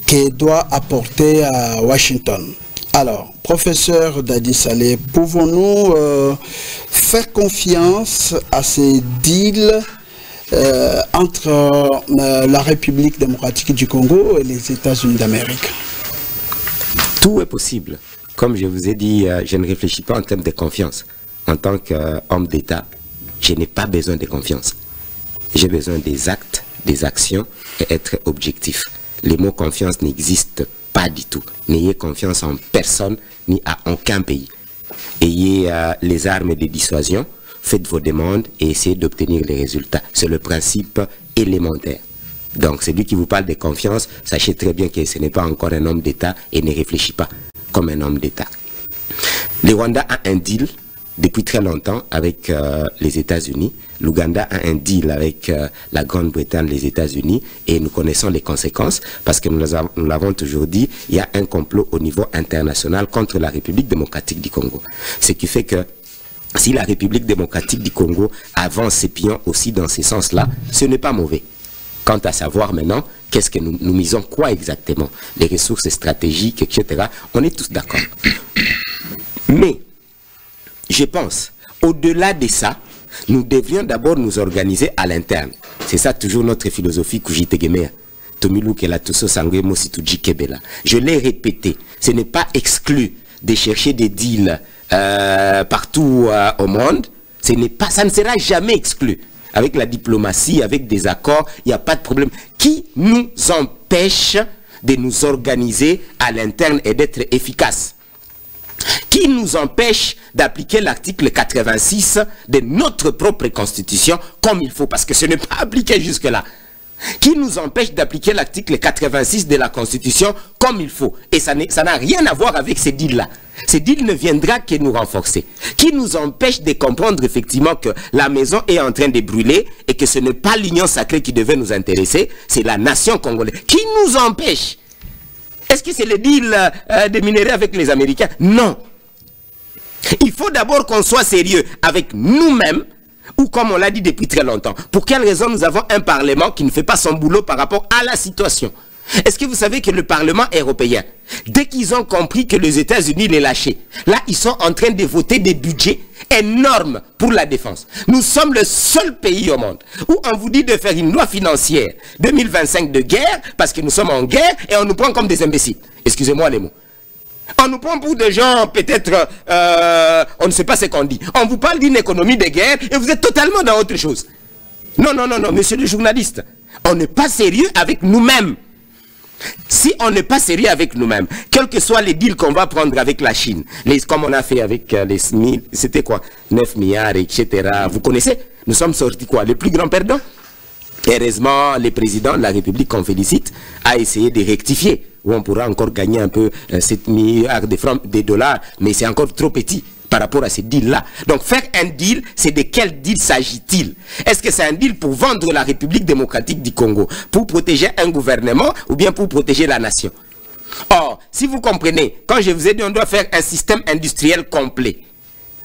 que doit apporter à Washington. Alors, professeur Dadi Saleh, pouvons-nous faire confiance à ces deals entre la République démocratique du Congo et les États-Unis d'Amérique?
Tout est possible. Comme je vous ai dit, je ne réfléchis pas en termes de confiance. En tant qu'homme d'État, je n'ai pas besoin de confiance. J'ai besoin des actes, des actions et être objectif. Les mots confiance n'existent pas du tout. N'ayez confiance en personne ni à aucun pays. Ayez les armes de dissuasion, faites vos demandes et essayez d'obtenir les résultats. C'est le principe élémentaire. Donc celui qui vous parle de confiance, sachez très bien que ce n'est pas encore un homme d'État et ne réfléchit pas comme un homme d'État. Le Rwanda a un deal depuis très longtemps avec les États-Unis. L'Ouganda a un deal avec la Grande-Bretagne, les États-Unis, et nous connaissons les conséquences parce que nous l'avons toujours dit, il y a un complot au niveau international contre la République démocratique du Congo. Ce qui fait que si la République démocratique du Congo avance ses pions aussi dans ce sens-là, ce n'est pas mauvais. Quant à savoir maintenant, qu'est-ce que nous misons quoi exactement, les ressources stratégiques, etc., on est tous d'accord. Mais, je pense, au-delà de ça, nous devrions d'abord nous organiser à l'interne. C'est ça toujours notre philosophie Kujitegemea. Je l'ai répété, ce n'est pas exclu de chercher des deals partout au monde. Ça ne sera jamais exclu. Avec la diplomatie, avec des accords, il n'y a pas de problème. Qui nous empêche de nous organiser à l'interne et d'être efficaces? Qui nous empêche d'appliquer l'article 86 de notre propre constitution comme il faut? Parce que ce n'est pas appliqué jusque-là. Qui nous empêche d'appliquer l'article 86 de la Constitution comme il faut? Et ça n'a rien à voir avec ces deals-là. Ces deals ne viendra que nous renforcer. Qui nous empêche de comprendre effectivement que la maison est en train de brûler et que ce n'est pas l'union sacrée qui devait nous intéresser, c'est la nation congolaise. Qui nous empêche? Est-ce que c'est le deal des minéraux avec les Américains? Non. Il faut d'abord qu'on soit sérieux avec nous-mêmes, ou comme on l'a dit depuis très longtemps. Pour quelle raison nous avons un Parlement qui ne fait pas son boulot par rapport à la situation? Est-ce que vous savez que le Parlement européen, dès qu'ils ont compris que les États-Unis les lâchaient, là ils sont en train de voter des budgets énormes pour la défense. Nous sommes le seul pays au monde où on vous dit de faire une loi financière 2025 de guerre parce que nous sommes en guerre et on nous prend comme des imbéciles. Excusez-moi les mots. On nous prend pour des gens, peut-être, on ne sait pas ce qu'on dit. On vous parle d'une économie de guerre et vous êtes totalement dans autre chose. Non, non, non, non, monsieur le journaliste. On n'est pas sérieux avec nous-mêmes. Si on n'est pas sérieux avec nous-mêmes, quels que soient les deals qu'on va prendre avec la Chine, comme on a fait avec les c'était quoi, 9 milliards, etc. Vous connaissez? Nous sommes sortis quoi? Les plus grands perdants? Heureusement, le président de la République qu'on félicite a essayé de rectifier, où on pourra encore gagner un peu 7 milliards de francs, de dollars, mais c'est encore trop petit par rapport à ces deals-là. Donc faire un deal, c'est de quel deal s'agit-il? Est-ce que c'est un deal pour vendre la République démocratique du Congo, pour protéger un gouvernement ou bien pour protéger la nation? Or, si vous comprenez, quand je vous ai dit on doit faire un système industriel complet,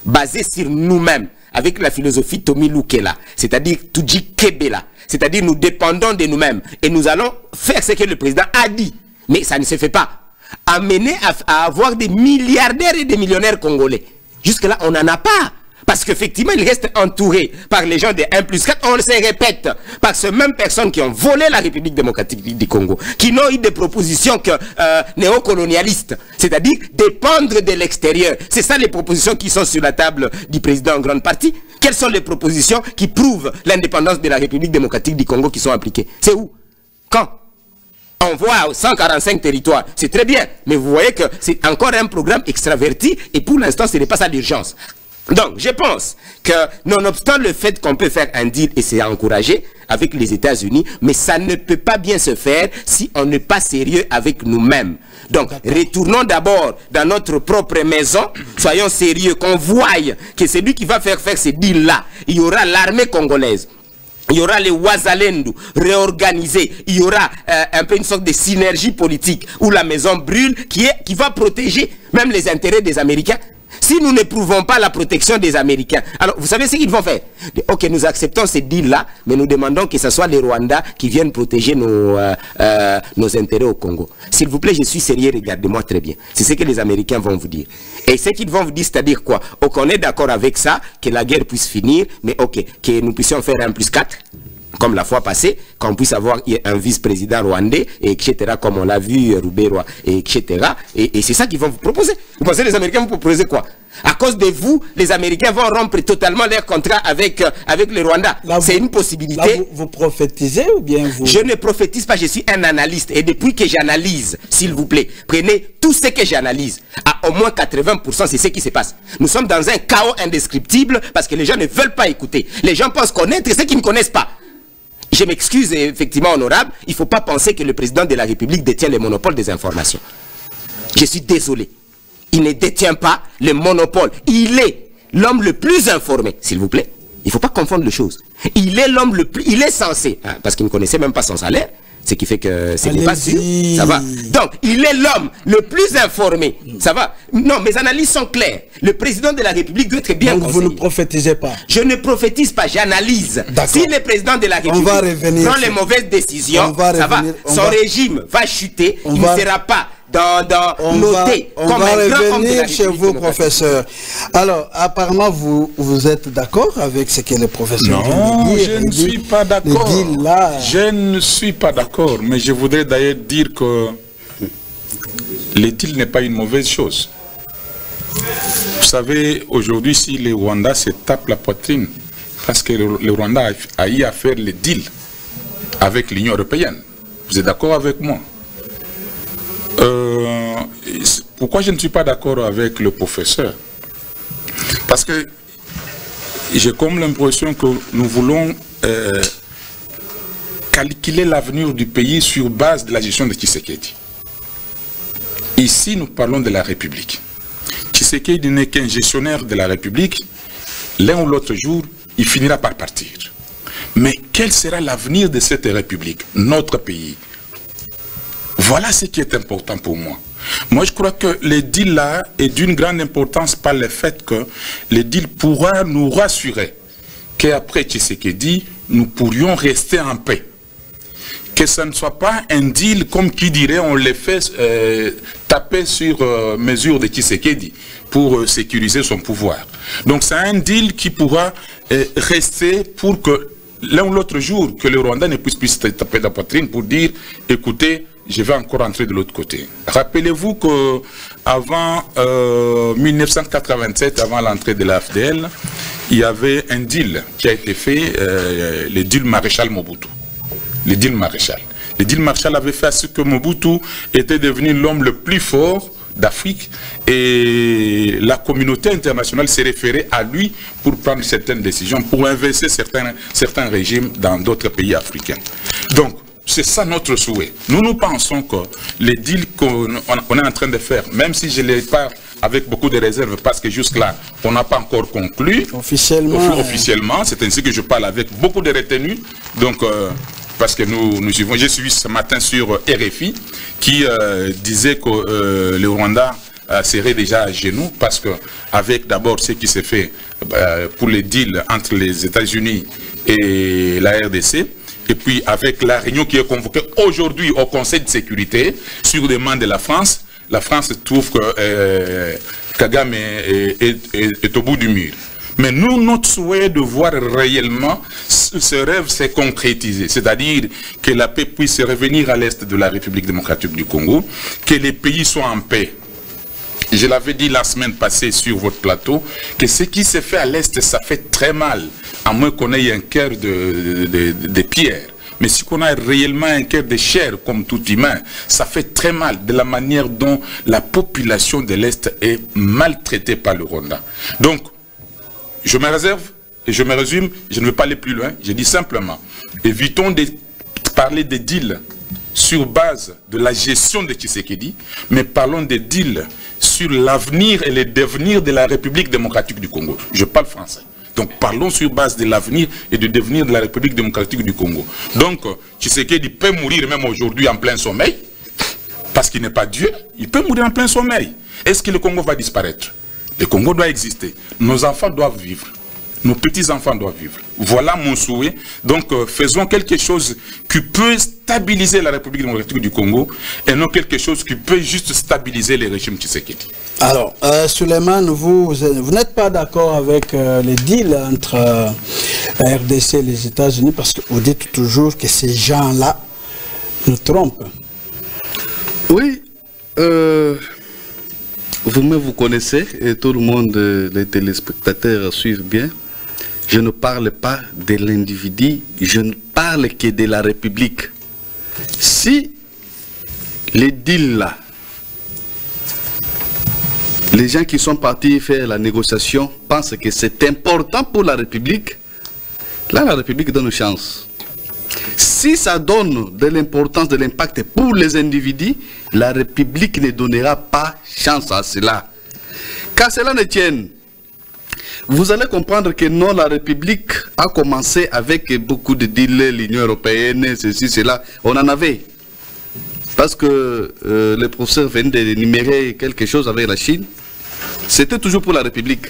basé sur nous-mêmes, avec la philosophie Tommy Lukela, c'est-à-dire Tuji Kebela, c'est-à-dire nous dépendons de nous-mêmes et nous allons faire ce que le président a dit, mais ça ne se fait pas. Amener à avoir des milliardaires et des millionnaires congolais. Jusque-là, on n'en a pas. Parce qu'effectivement, il reste entouré par les gens de 1+4. On se répète, par ces mêmes personnes qui ont volé la République démocratique du Congo, qui n'ont eu des propositions que néocolonialistes, c'est-à-dire dépendre de l'extérieur. C'est ça les propositions qui sont sur la table du président en grande partie. Quelles sont les propositions qui prouvent l'indépendance de la République démocratique du Congo qui sont appliquées? C'est où? Quand? On voit 145 territoires, c'est très bien, mais vous voyez que c'est encore un programme extraverti et pour l'instant, ce n'est pas ça l'urgence. Donc, je pense que, nonobstant le fait qu'on peut faire un deal et c'est encouragé avec les États-Unis, mais ça ne peut pas bien se faire si on n'est pas sérieux avec nous-mêmes. Donc, retournons d'abord dans notre propre maison, soyons sérieux, qu'on voie que c'est lui qui va faire ces deals-là. Il y aura l'armée congolaise. Il y aura les Ouazalendou réorganisés. Il y aura un peu une sorte de synergie politique où la maison brûle qui va protéger même les intérêts des Américains. Si nous n'éprouvons pas la protection des Américains, alors vous savez ce qu'ils vont faire? Ok, nous acceptons ces deals-là, mais nous demandons que ce soit les Rwandais qui viennent protéger nos intérêts au Congo. S'il vous plaît, je suis sérieux, regardez-moi très bien. C'est ce que les Américains vont vous dire. Et ce qu'ils vont vous dire, c'est-à-dire quoi? Ok, on est d'accord avec ça, que la guerre puisse finir, mais ok, que nous puissions faire 1+4. Comme la fois passée, qu'on puisse avoir un vice-président rwandais, etc., comme on l'a vu, Roubaix, etc. Et c'est ça qu'ils vont vous proposer. Vous pensez que les Américains vont vous proposer quoi? À cause de vous, les Américains vont rompre totalement leur contrat avec les Rwandais. C'est une possibilité.
Là, vous prophétisez ou bien vous...
Je ne prophétise pas, je suis un analyste. Et depuis que j'analyse, s'il vous plaît, prenez tout ce que j'analyse. À au moins 80%, c'est ce qui se passe. Nous sommes dans un chaos indescriptible parce que les gens ne veulent pas écouter. Les gens pensent connaître ce qu'ils ne connaissent pas. Je m'excuse, effectivement, honorable, il ne faut pas penser que le président de la République détient le monopole des informations. Je suis désolé. Il ne détient pas le monopole. Il est l'homme le plus informé, s'il vous plaît. Il ne faut pas confondre les choses. Il est l'homme le plus... Il est censé, hein, parce qu'il ne connaissait même pas son salaire, ce qui fait que ce n'est pas sûr. Ça va. Donc, il est l'homme le plus informé. Ça va. Non, mes analyses sont claires. Le président de la République doit être bien conseillé.
Donc, vous ne prophétisez pas?
Je ne prophétise pas, j'analyse. Si le président de la République prend les mauvaises décisions, ça va. Son régime va chuter. Il ne sera pas noté
on
comme
va
un grand homme de la
revenir chez vous, professeur. Alors, apparemment, vous êtes d'accord avec ce que le professeur
Non,
dit,
je ne suis pas d'accord. Je ne suis pas d'accord, mais je voudrais d'ailleurs dire que le deal n'est pas une mauvaise chose. Vous savez, aujourd'hui, si le Rwanda se tape la poitrine, parce que le Rwanda a eu à faire le deal avec l'Union européenne. Vous êtes d'accord avec moi? Pourquoi je ne suis pas d'accord avec le professeur? Parce que j'ai comme l'impression que nous voulons calculer l'avenir du pays sur base de la gestion de Tshisekedi. Ici, nous parlons de la République. Tshisekedi n'est qu'un gestionnaire de la République. L'un ou l'autre jour, il finira par partir. Mais quel sera l'avenir de cette République, notre pays? Voilà ce qui est important pour moi. Moi, je crois que le deal là est d'une grande importance par le fait que le deal pourra nous rassurer qu'après Tshisekedi, nous pourrions rester en paix. Que ce ne soit pas un deal comme qui dirait on les fait taper sur mesure de Tshisekedi pour sécuriser son pouvoir. Donc c'est un deal qui pourra rester pour que l'un ou l'autre jour, que le Rwanda ne puisse plus se taper la poitrine pour dire, écoutez, je vais encore entrer de l'autre côté. Rappelez-vous qu'avant 1987, avant l'entrée de l'AFDL, il y avait un deal qui a été fait, le deal Maréchal Mobutu. Le deal Maréchal. Le deal Maréchal avait fait à ce que Mobutu était devenu l'homme le plus fort d'Afrique et la communauté internationale s'est référée à lui pour prendre certaines décisions, pour inverser certains régimes dans d'autres pays africains. Donc, c'est ça notre souhait. Nous pensons que les deals qu'on est en train de faire, même si je ne les parle avec beaucoup de réserves, parce que jusque-là, on n'a pas encore conclu. Officiellement, c'est ainsi que je parle avec beaucoup de retenue. Donc, parce que nous suivons, j'ai suivi ce matin sur RFI, qui disait que le Rwanda serait déjà à genoux, parce que avec d'abord ce qui s'est fait pour les deals entre les États-Unis et la RDC, et puis avec la réunion qui est convoquée aujourd'hui au Conseil de sécurité sur demande de la France trouve que Kagame est au bout du mur. Mais nous, notre souhait de voir réellement ce rêve se concrétiser, c'est-à-dire que la paix puisse revenir à l'est de la République démocratique du Congo, que les pays soient en paix. Je l'avais dit la semaine passée sur votre plateau, que ce qui se fait à l'est, ça fait très mal, à moins qu'on ait un cœur de pierre. Mais si on a réellement un cœur de chair comme tout humain, ça fait très mal de la manière dont la population de l'Est est maltraitée par le Rwanda. Donc, je me réserve et je me résume, je ne veux pas aller plus loin, je dis simplement, évitons de parler des deals sur base de la gestion de Tshisekedi, mais parlons des deals sur l'avenir et le devenir de la République démocratique du Congo. Je parle français. Donc parlons sur base de l'avenir et du devenir de la République démocratique du Congo. Donc Tshisekedi peut mourir même aujourd'hui en plein sommeil, parce qu'il n'est pas Dieu, il peut mourir en plein sommeil. Est-ce que le Congo va disparaître? Le Congo doit exister. Nos enfants doivent vivre. Nos petits-enfants doivent vivre. Voilà mon souhait. Donc, faisons quelque chose qui peut stabiliser la République démocratique du Congo et non quelque chose qui peut juste stabiliser les régimes Tshisekedi.
Alors, Suleiman, vous n'êtes pas d'accord avec les deals entre la RDC et les États-Unis parce que vous dites toujours que ces gens-là nous trompent.
Oui. Vous-même, vous connaissez, et tout le monde, les téléspectateurs suivent bien. Je ne parle pas de l'individu, je ne parle que de la République. Si les deals là, les gens qui sont partis faire la négociation pensent que c'est important pour la République, là la République donne une chance. Si ça donne de l'importance, de l'impact pour les individus, la République ne donnera pas chance à cela. Qu'à cela ne tienne, vous allez comprendre que non, la République a commencé avec beaucoup de deals, l'Union européenne, ceci, cela. On en avait. Parce que le professeur vient d'énumérer quelque chose avec la Chine. C'était toujours pour la République.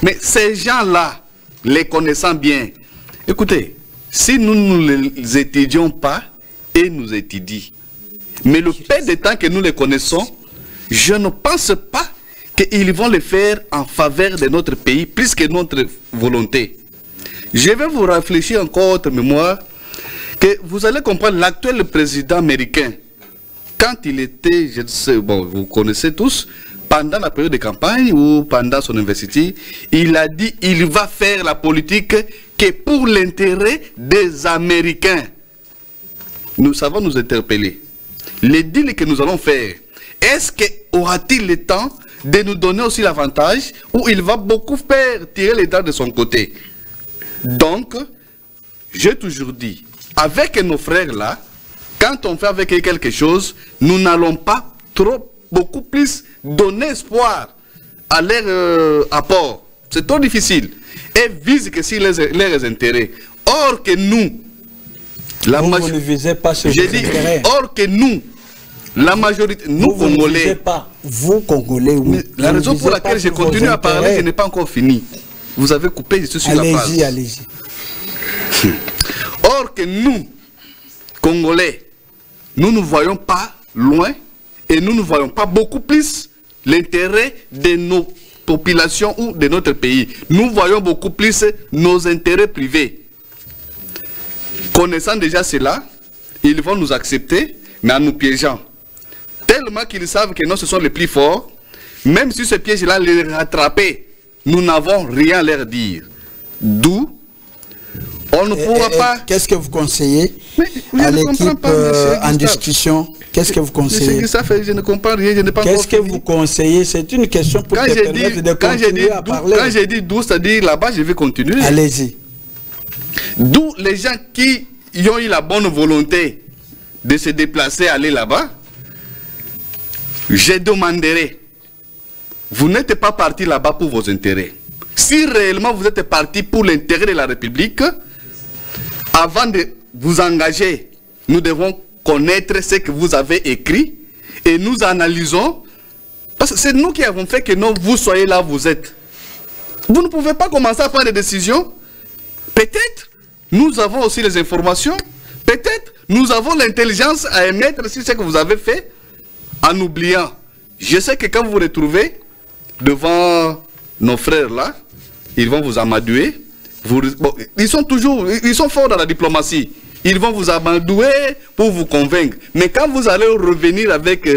Mais ces gens-là, les connaissant bien, écoutez, si nous ne les étudions pas, et nous étudient, mais le peu de temps que nous les connaissons, je ne pense pas qu'ils vont le faire en faveur de notre pays, plus que notre volonté. Je vais vous réfléchir encore votre mémoire, que vous allez comprendre l'actuel président américain, quand il était, je sais, bon, vous connaissez tous, pendant la période de campagne ou pendant son investiture, il a dit qu'il va faire la politique que pour l'intérêt des Américains. Nous savons nous interpeller. Les deals que nous allons faire, est-ce qu'aura-t-il le temps de nous donner aussi l'avantage ou il va beaucoup faire tirer les dents de son côté? Donc, j'ai toujours dit, avec nos frères là, quand on fait avec eux quelque chose, nous n'allons pas beaucoup plus donner espoir à leur apport. C'est trop difficile. Et vise que si leurs intérêts. Or que nous,
vous ne visez pas ce intérêt.
Or que nous, la majorité, nous
vous
Congolais.
Ne visez pas, vous Congolais, oui.
La raison pour laquelle je continue à parler, je n'ai pas encore fini. Vous avez coupé, je suis sur la phrase.
Allez-y, allez-y.
Or que nous, Congolais, nous ne voyons pas loin et nous ne voyons pas beaucoup plus l'intérêt de nos populations ou de notre pays. Nous voyons beaucoup plus nos intérêts privés. Connaissant déjà cela, ils vont nous accepter, mais en nous piégeant. Tellement qu'ils savent que nous, ce sont les plus forts, même si ce piège-là les rattraper, nous n'avons rien à leur dire. D'où on ne pourra pas...
Qu'est-ce que vous conseillez à l'équipe en discussion? Qu'est-ce que vous conseillez?
Je ne comprends rien, je n'ai pas encore
Qu'est-ce que vous conseillez? C'est une question pour te permettre de continuer à parler.
Quand j'ai dit d'où, c'est-à-dire là-bas, je vais continuer.
Allez-y.
D'où les gens qui ont eu la bonne volonté de se déplacer, aller là-bas, je demanderai, vous n'êtes pas parti là-bas pour vos intérêts. Si réellement vous êtes parti pour l'intérêt de la République, avant de vous engager, nous devons connaître ce que vous avez écrit et nous analysons, parce que c'est nous qui avons fait que non, vous soyez là où vous êtes. Vous ne pouvez pas commencer à prendre des décisions. Peut-être nous avons aussi les informations, peut-être nous avons l'intelligence à émettre sur ce que vous avez fait, en oubliant. Je sais que quand vous vous retrouvez devant nos frères là, ils vont vous amadouer. Bon, ils sont forts dans la diplomatie. Ils vont vous amadouer pour vous convaincre. Mais quand vous allez revenir avec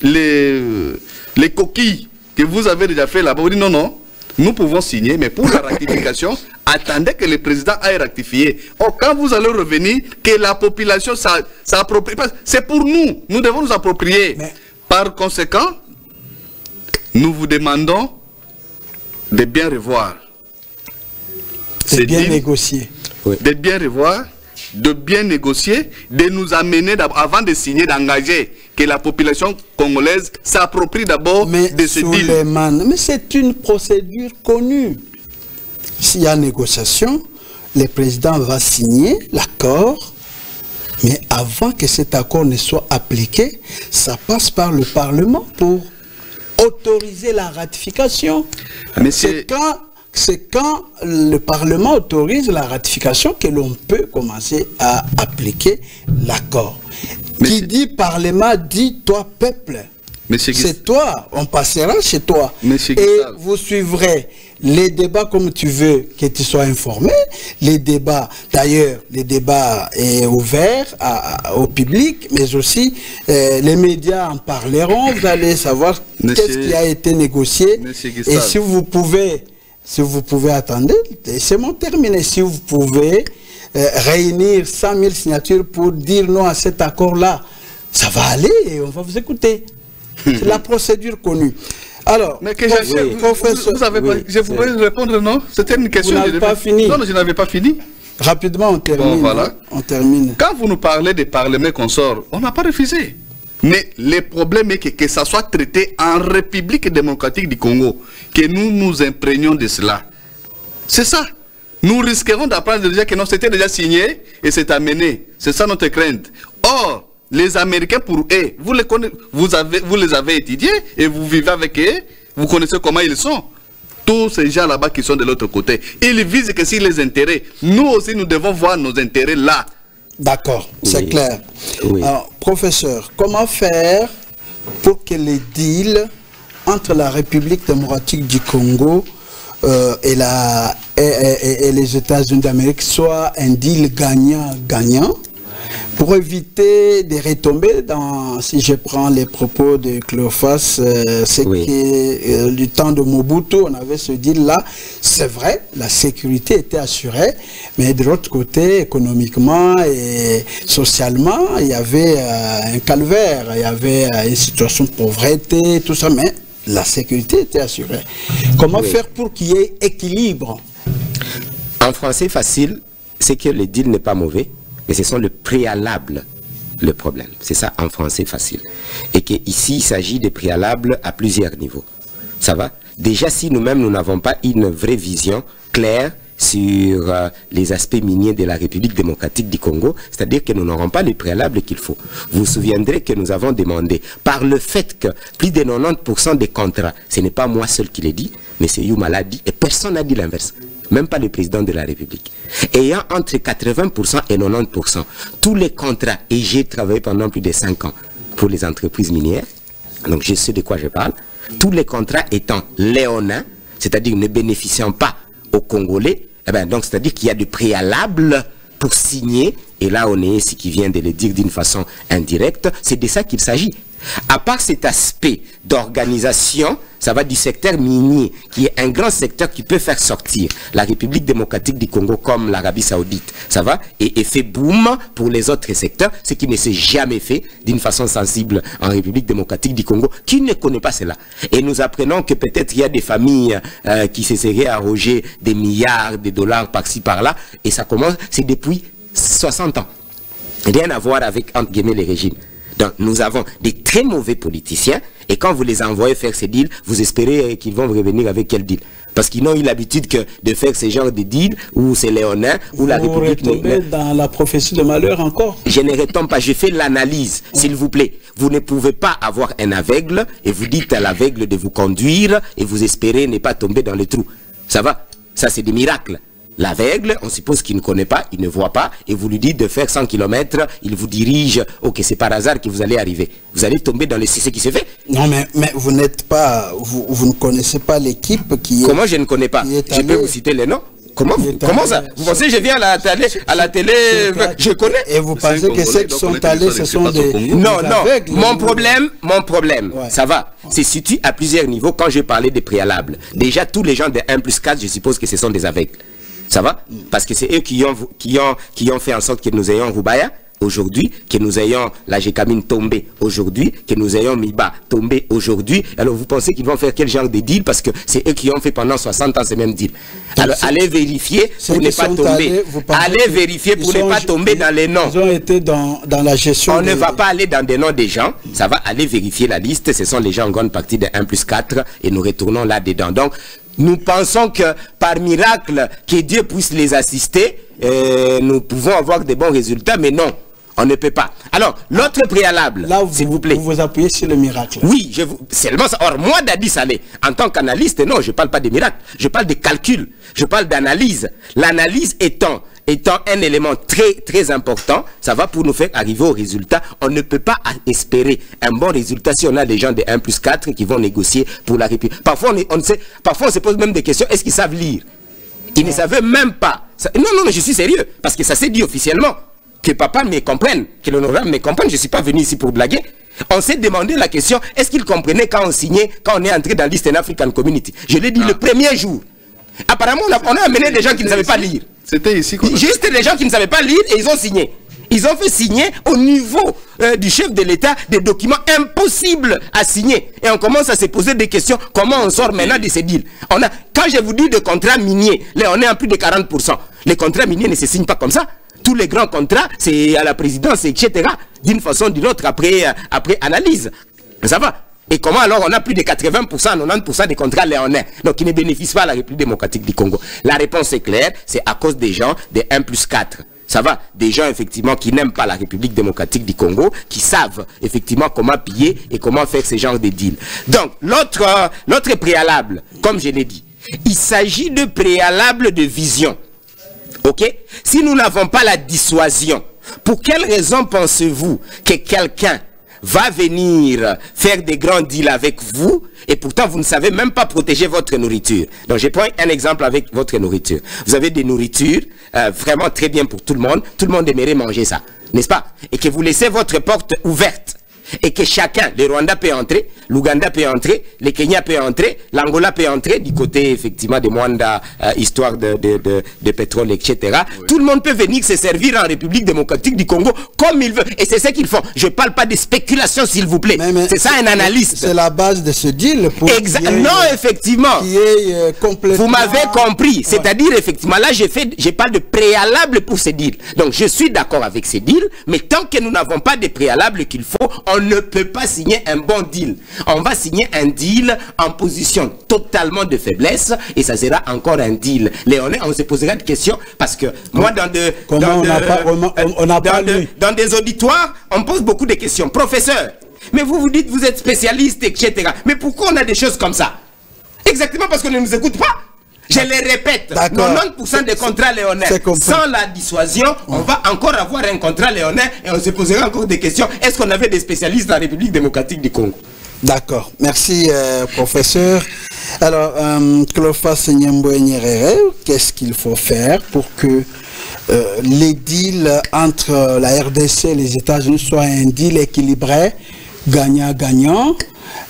les coquilles que vous avez déjà fait là-bas, vous dites non, non, nous pouvons signer, mais pour la ratification, attendez que le président aille ratifier. Or, quand vous allez revenir, que la population s'approprie, c'est pour nous, nous devons nous approprier. Mais... Par conséquent, nous vous demandons de bien revoir.
De bien négocier.
Oui. De bien revoir, de bien négocier, de nous amener, avant de signer, d'engager que la population congolaise s'approprie d'abord de ce deal.
Mais c'est une procédure connue. S'il y a négociation, le président va signer l'accord, mais avant que cet accord ne soit appliqué, ça passe par le Parlement pour autoriser la ratification. C'est quand le Parlement autorise la ratification que l'on peut commencer à appliquer l'accord. Qui dit Parlement dit toi peuple. C'est toi, on passera chez toi. Et vous suivrez les débats comme tu veux que tu sois informé. Les débats, d'ailleurs, les débats est ouvert au public, mais aussi les médias en parleront. Vous allez savoir qu'est-ce qui a été négocié. Et si vous pouvez attendre, c'est mon terminé. Si vous pouvez réunir 100 000 signatures pour dire non à cet accord-là, ça va aller et on va vous écouter. C'est la procédure connue. Alors,
mais que professeur, vous avez pas, je voudrais répondre, non? C'était une question.
Vous n'avez pas fini.
Non, je n'avais pas fini.
Rapidement, on termine.
Bon, voilà.
On termine.
Quand vous nous parlez des parlements consorts, on n'a pas refusé. Mais le problème est que ça soit traité en République démocratique du Congo, que nous nous imprégnions de cela. C'est ça. Nous risquerons d'apprendre déjà que non, c'était déjà signé et c'est amené. C'est ça notre crainte. Or, les Américains, pour eux, vous les avez étudiés et vous vivez avec eux, vous connaissez comment ils sont. Tous ces gens là-bas qui sont de l'autre côté, ils visent que si les intérêts, nous aussi nous devons voir nos intérêts là. D'accord, c'est clair.
Oui. Alors, professeur, comment faire pour que les deals entre la République démocratique du Congo et les États-Unis d'Amérique soient un deal gagnant-gagnant pour éviter de retomber dans, si je prends les propos de Cléophas, c'est que du temps de Mobutu, on avait ce deal-là. C'est vrai, la sécurité était assurée, mais de l'autre côté, économiquement et socialement, il y avait un calvaire, il y avait une situation de pauvreté, tout ça, mais la sécurité était assurée. Comment faire pour qu'il y ait équilibre?
En français facile, c'est que le deal n'est pas mauvais, mais ce sont le préalable, le problème. C'est ça en français facile. Et qu'ici, il s'agit de préalables à plusieurs niveaux. Ça va? Déjà, si nous-mêmes, nous n'avons pas une vraie vision claire sur les aspects miniers de la République démocratique du Congo, c'est-à-dire que nous n'aurons pas les préalables qu'il faut. Vous vous souviendrez que nous avons demandé, par le fait que plus de 90% des contrats, ce n'est pas moi seul qui l'ai dit, mais c'est Youma l'a dit, et personne n'a dit l'inverse. Même pas le président de la République. Ayant entre 80% et 90%, tous les contrats, et j'ai travaillé pendant plus de 5 ans pour les entreprises minières, donc je sais de quoi je parle, tous les contrats étant léonins, c'est-à-dire ne bénéficiant pas aux Congolais, eh ben donc c'est-à-dire qu'il y a du préalable pour signer, et là on est ici qui vient de le dire d'une façon indirecte, c'est de ça qu'il s'agit. À part cet aspect d'organisation, ça va du secteur minier, qui est un grand secteur qui peut faire sortir la République démocratique du Congo comme l'Arabie Saoudite, ça va, et fait boom pour les autres secteurs, ce qui ne s'est jamais fait d'une façon sensible en République démocratique du Congo. Qui ne connaît pas cela? Et nous apprenons que peut-être il y a des familles qui se seraient arrogées des milliards de dollars par-ci par-là, et ça commence, c'est depuis 60 ans. Rien à voir avec, entre guillemets, les régimes. Donc, nous avons des très mauvais politiciens, et quand vous les envoyez faire ces deals, vous espérez qu'ils vont revenir avec quel deal? Parce qu'ils n'ont eu l'habitude que de faire ce genre de deals où c'est léonin, où la République...
Vous retombez dans la prophétie de malheur encore?
Je ne retombe pas, je fais l'analyse, s'il vous plaît. Vous ne pouvez pas avoir un aveugle, et vous dites à l'aveugle de vous conduire, et vous espérez ne pas tomber dans le trou. Ça va? Ça, c'est des miracles. L'aveugle, on suppose qu'il ne connaît pas, il ne voit pas, et vous lui dites de faire 100 km, il vous dirige, ok, c'est par hasard que vous allez arriver. Vous allez tomber dans le ce qui se fait.
Non, mais vous n'êtes pas, vous ne connaissez pas l'équipe qui est...
Comment je ne connais pas? Je peux vous citer les noms? Comment ça? Vous pensez que je viens à la télé, je connais?
Et vous pensez que ceux qui sont allés, ce sont des...
Non, mon problème, ouais. Ça va, c'est situé à plusieurs niveaux quand je parlais des préalables. Déjà, tous les gens de 1+4, je suppose que ce sont des aveugles. Ça va? Parce que c'est eux qui ont fait en sorte que nous ayons Roubaya aujourd'hui, que nous ayons la Gécamine tombée aujourd'hui, que nous ayons Miba tombée aujourd'hui. Alors vous pensez qu'ils vont faire quel genre de deal? Parce que c'est eux qui ont fait pendant 60 ans ces mêmes deals. Alors allez vérifier pour ne pas tomber. Allez vérifier pour ne pas tomber dans les noms.
Ils ont été dans la gestion.
On ne va pas aller dans des noms des gens. Ça va aller vérifier la liste. Ce sont les gens en grande partie de 1+4 et nous retournons là-dedans. Donc, nous pensons que par miracle, que Dieu puisse les assister, nous pouvons avoir de bons résultats, mais non, on ne peut pas. Alors, l'autre préalable, s'il vous plaît.
Vous vous appuyez sur le miracle.
Oui, seulement ça. Or, moi, Dadi Saleh, en tant qu'analyste, non, je ne parle pas de miracle, je parle de calcul, je parle d'analyse. L'analyse étant un élément très, très important, ça va pour nous faire arriver au résultat. On ne peut pas espérer un bon résultat si on a des gens de 1+4 qui vont négocier pour la République. Parfois, on se pose même des questions, est-ce qu'ils savent lire? Ils ne savaient même pas. Non, je suis sérieux, parce que ça s'est dit officiellement. Que papa me comprenne, que l'honorable me comprenne, je ne suis pas venu ici pour blaguer. On s'est demandé la question, est-ce qu'ils comprenaient quand on signait, quand on est entré dans l'Eastern African Community? Je l'ai dit le premier jour. Apparemment, on a amené des gens qui ne savaient pas lire.
C'était ici.
Juste des gens qui ne savaient pas lire et ils ont signé. Ils ont fait signer au niveau du chef de l'État des documents impossibles à signer. Et on commence à se poser des questions. Comment on sort maintenant de ces deals? Quand je vous dis de contrats miniers, là on est à plus de 40%. Les contrats miniers ne se signent pas comme ça.
tous les grands contrats, c'est à la présidence, etc. D'une façon ou d'une autre, après analyse. Ça va. Et comment alors on a plus de 80%, 90% des contrats léonais, donc qui ne bénéficient pas à la République démocratique du Congo? La réponse est claire, c'est à cause des gens des 1+4. Ça va, des gens effectivement qui n'aiment pas la République démocratique du Congo, qui savent effectivement comment piller et comment faire ce genre de deals. Donc l'autre préalable, comme je l'ai dit, il s'agit de préalable de vision. Ok? Si nous n'avons pas la dissuasion, pour quelle raison pensez-vous que quelqu'un va venir faire des grands deals avec vous et pourtant vous ne savez même pas protéger votre nourriture? Donc je prends un exemple avec votre nourriture. Vous avez des nourritures vraiment très bien pour tout le monde aimerait manger ça, n'est-ce pas? Et que vous laissez votre porte ouverte et que chacun, le Rwanda peut entrer, l'Ouganda peut entrer, le Kenya peut entrer, l'Angola peut entrer, du côté effectivement de Mwanda, histoire de pétrole, etc. Oui. Tout le monde peut venir se servir en République démocratique du Congo comme il veut. Et c'est ce qu'ils font. Je ne parle pas de spéculation, s'il vous plaît. C'est ça un analyste.
C'est la base de ce deal.
Non, effectivement.
Qui est complètement...
Vous m'avez compris. C'est-à-dire, effectivement, là, je parle de préalable pour ce deal. Donc, je suis d'accord avec ces deals, mais tant que nous n'avons pas de préalable qu'il faut, on ne peut pas signer un bon deal. On va signer un deal en position totalement de faiblesse et ça sera encore un deal. Léoné, on se posera des questions parce que moi, dans des auditoires, on pose beaucoup de questions. Professeur, mais vous dites vous êtes spécialiste, etc. Mais pourquoi on a des choses comme ça? Exactement parce qu'on ne nous écoute pas. Je les répète, 90% des contrats léonais, sans la dissuasion, on va encore avoir un contrat léonais et on se posera encore des questions. Est-ce qu'on avait des spécialistes dans la République démocratique du Congo?
D'accord, merci professeur. Alors, Clophas Nyambo-Nyerere, qu'est-ce qu'il faut faire pour que les deals entre la RDC et les États-Unis soient un deal équilibré, gagnant-gagnant,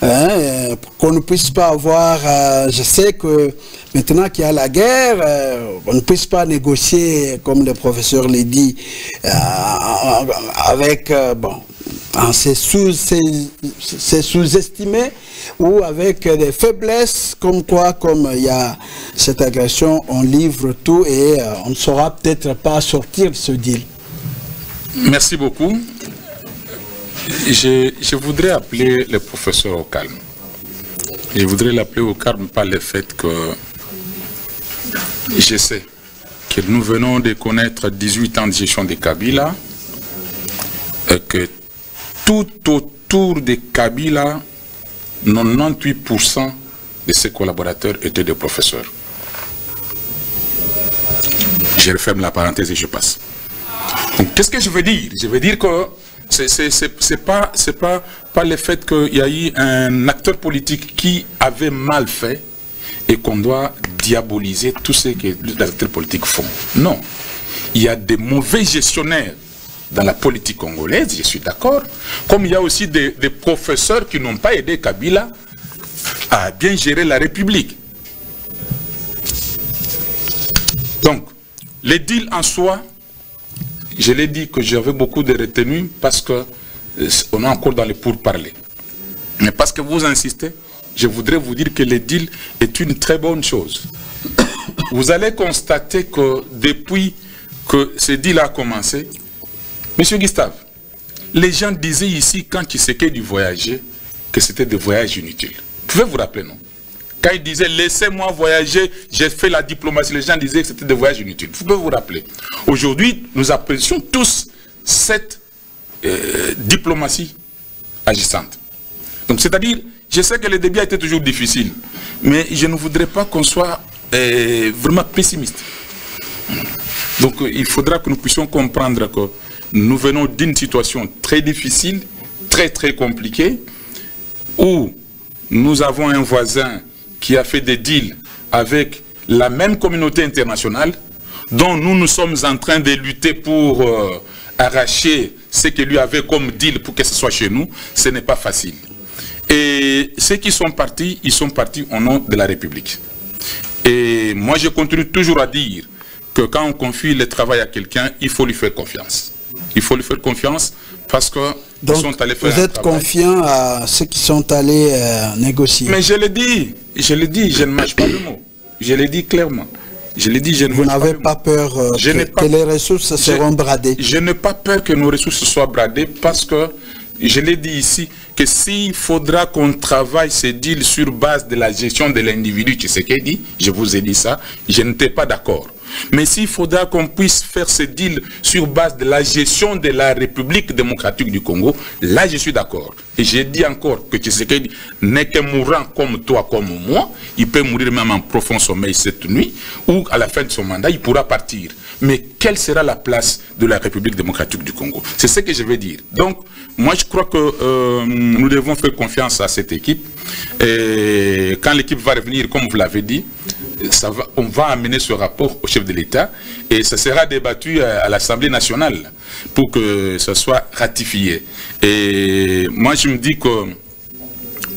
qu'on ne puisse pas avoir, je sais que maintenant qu'il y a la guerre, on ne puisse pas négocier, comme le professeur l'a dit, avec, c'est sous-estimé ou avec des faiblesses, comme il y a cette agression, on livre tout et on ne saura peut-être pas sortir de ce deal.
Merci beaucoup. Je voudrais appeler le professeur au calme. Je voudrais l'appeler au calme par le fait que je sais que nous venons de connaître 18 ans de gestion de Kabila et que tout autour de Kabila, 98% de ses collaborateurs étaient des professeurs. Je referme la parenthèse et je passe. Donc, qu'est-ce que je veux dire? Je veux dire que c'est pas le fait qu'il y a eu un acteur politique qui avait mal fait et qu'on doit diaboliser tout ce que les acteurs politiques font. Non. Il y a des mauvais gestionnaires dans la politique congolaise, je suis d'accord. Comme il y a aussi des professeurs qui n'ont pas aidé Kabila à bien gérer la République. Donc, les deals en soi, je l'ai dit que j'avais beaucoup de retenues parce qu'on est encore dans les pourparlers. Mais parce que vous insistez, je voudrais vous dire que le deal est une très bonne chose. Vous allez constater que depuis que ce deal a commencé, Monsieur Gustave, les gens disaient ici, quand Tshisekedi du voyager, que c'était des voyages inutiles. Vous pouvez vous rappeler, non? Quand il disait, laissez-moi voyager, j'ai fait la diplomatie, les gens disaient que c'était des voyages inutiles. Vous pouvez vous rappeler. Aujourd'hui, nous apprécions tous cette diplomatie agissante. Donc, c'est-à-dire, je sais que le début a été toujours difficile, mais je ne voudrais pas qu'on soit vraiment pessimiste. Donc, il faudra que nous puissions comprendre que nous venons d'une situation très difficile, très compliquée, où nous avons un voisin qui a fait des deals avec la même communauté internationale, dont nous sommes en train de lutter pour arracher ce que lui avait comme deal pour que ce soit chez nous. Ce n'est pas facile. Et ceux qui sont partis, ils sont partis au nom de la République. Et moi, je continue toujours à dire que quand on confie le travail à quelqu'un, il faut lui faire confiance. Il faut lui faire confiance parce que
donc,
ils sont allés faire
vous êtes confiant à ceux qui sont allés négocier.
Mais je le dis, je ne mâche pas le mot. Je le dis clairement. Je l'ai dit, je ne
Vous n'avez pas peur que les ressources seront bradées?
Je n'ai pas peur que nos ressources soient bradées parce que, je l'ai dit ici, que s'il faudra qu'on travaille ces deals sur base de la gestion de l'individu, tu sais qu'il dit, je vous ai dit ça, je n'étais pas d'accord. Mais s'il faudra qu'on puisse faire ce deal sur base de la gestion de la République démocratique du Congo, là je suis d'accord. Et j'ai dit encore que Tshisekedi n'est qu'un mourant comme toi, comme moi. Il peut mourir même en profond sommeil cette nuit, ou à la fin de son mandat, il pourra partir. Mais quelle sera la place de la République démocratique du Congo? C'est ce que je veux dire. Donc, moi je crois que nous devons faire confiance à cette équipe. Et quand l'équipe va revenir, comme vous l'avez dit, on va amener ce rapport au chef de l'État et ça sera débattu à l'Assemblée nationale pour que ça soit ratifié. Et moi je me dis que,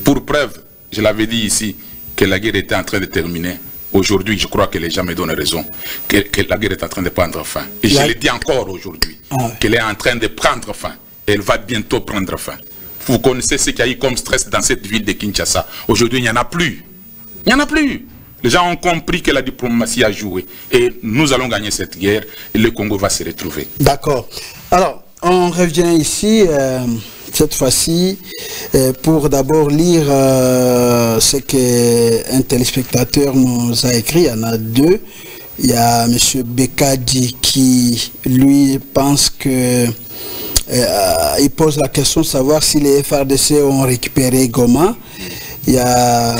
pour preuve, je l'avais dit ici, que la guerre était en train de terminer. Aujourd'hui, je crois que les gens me donnent raison, que la guerre est en train de prendre fin. Et je le dis encore aujourd'hui, qu'elle est en train de prendre fin. Elle va bientôt prendre fin. Vous connaissez ce qu'il y a eu comme stress dans cette ville de Kinshasa. Aujourd'hui, il n'y en a plus. Il n'y en a plus. Les gens ont compris que la diplomatie a joué. Et nous allons gagner cette guerre et le Congo va se retrouver.
D'accord. Alors, on revient ici, cette fois-ci, pour d'abord lire ce qu'un téléspectateur nous a écrit. Il y en a deux. Il y a M. Bekadi qui, lui, pense que... il pose la question de savoir si les FRDC ont récupéré Goma. Il y a...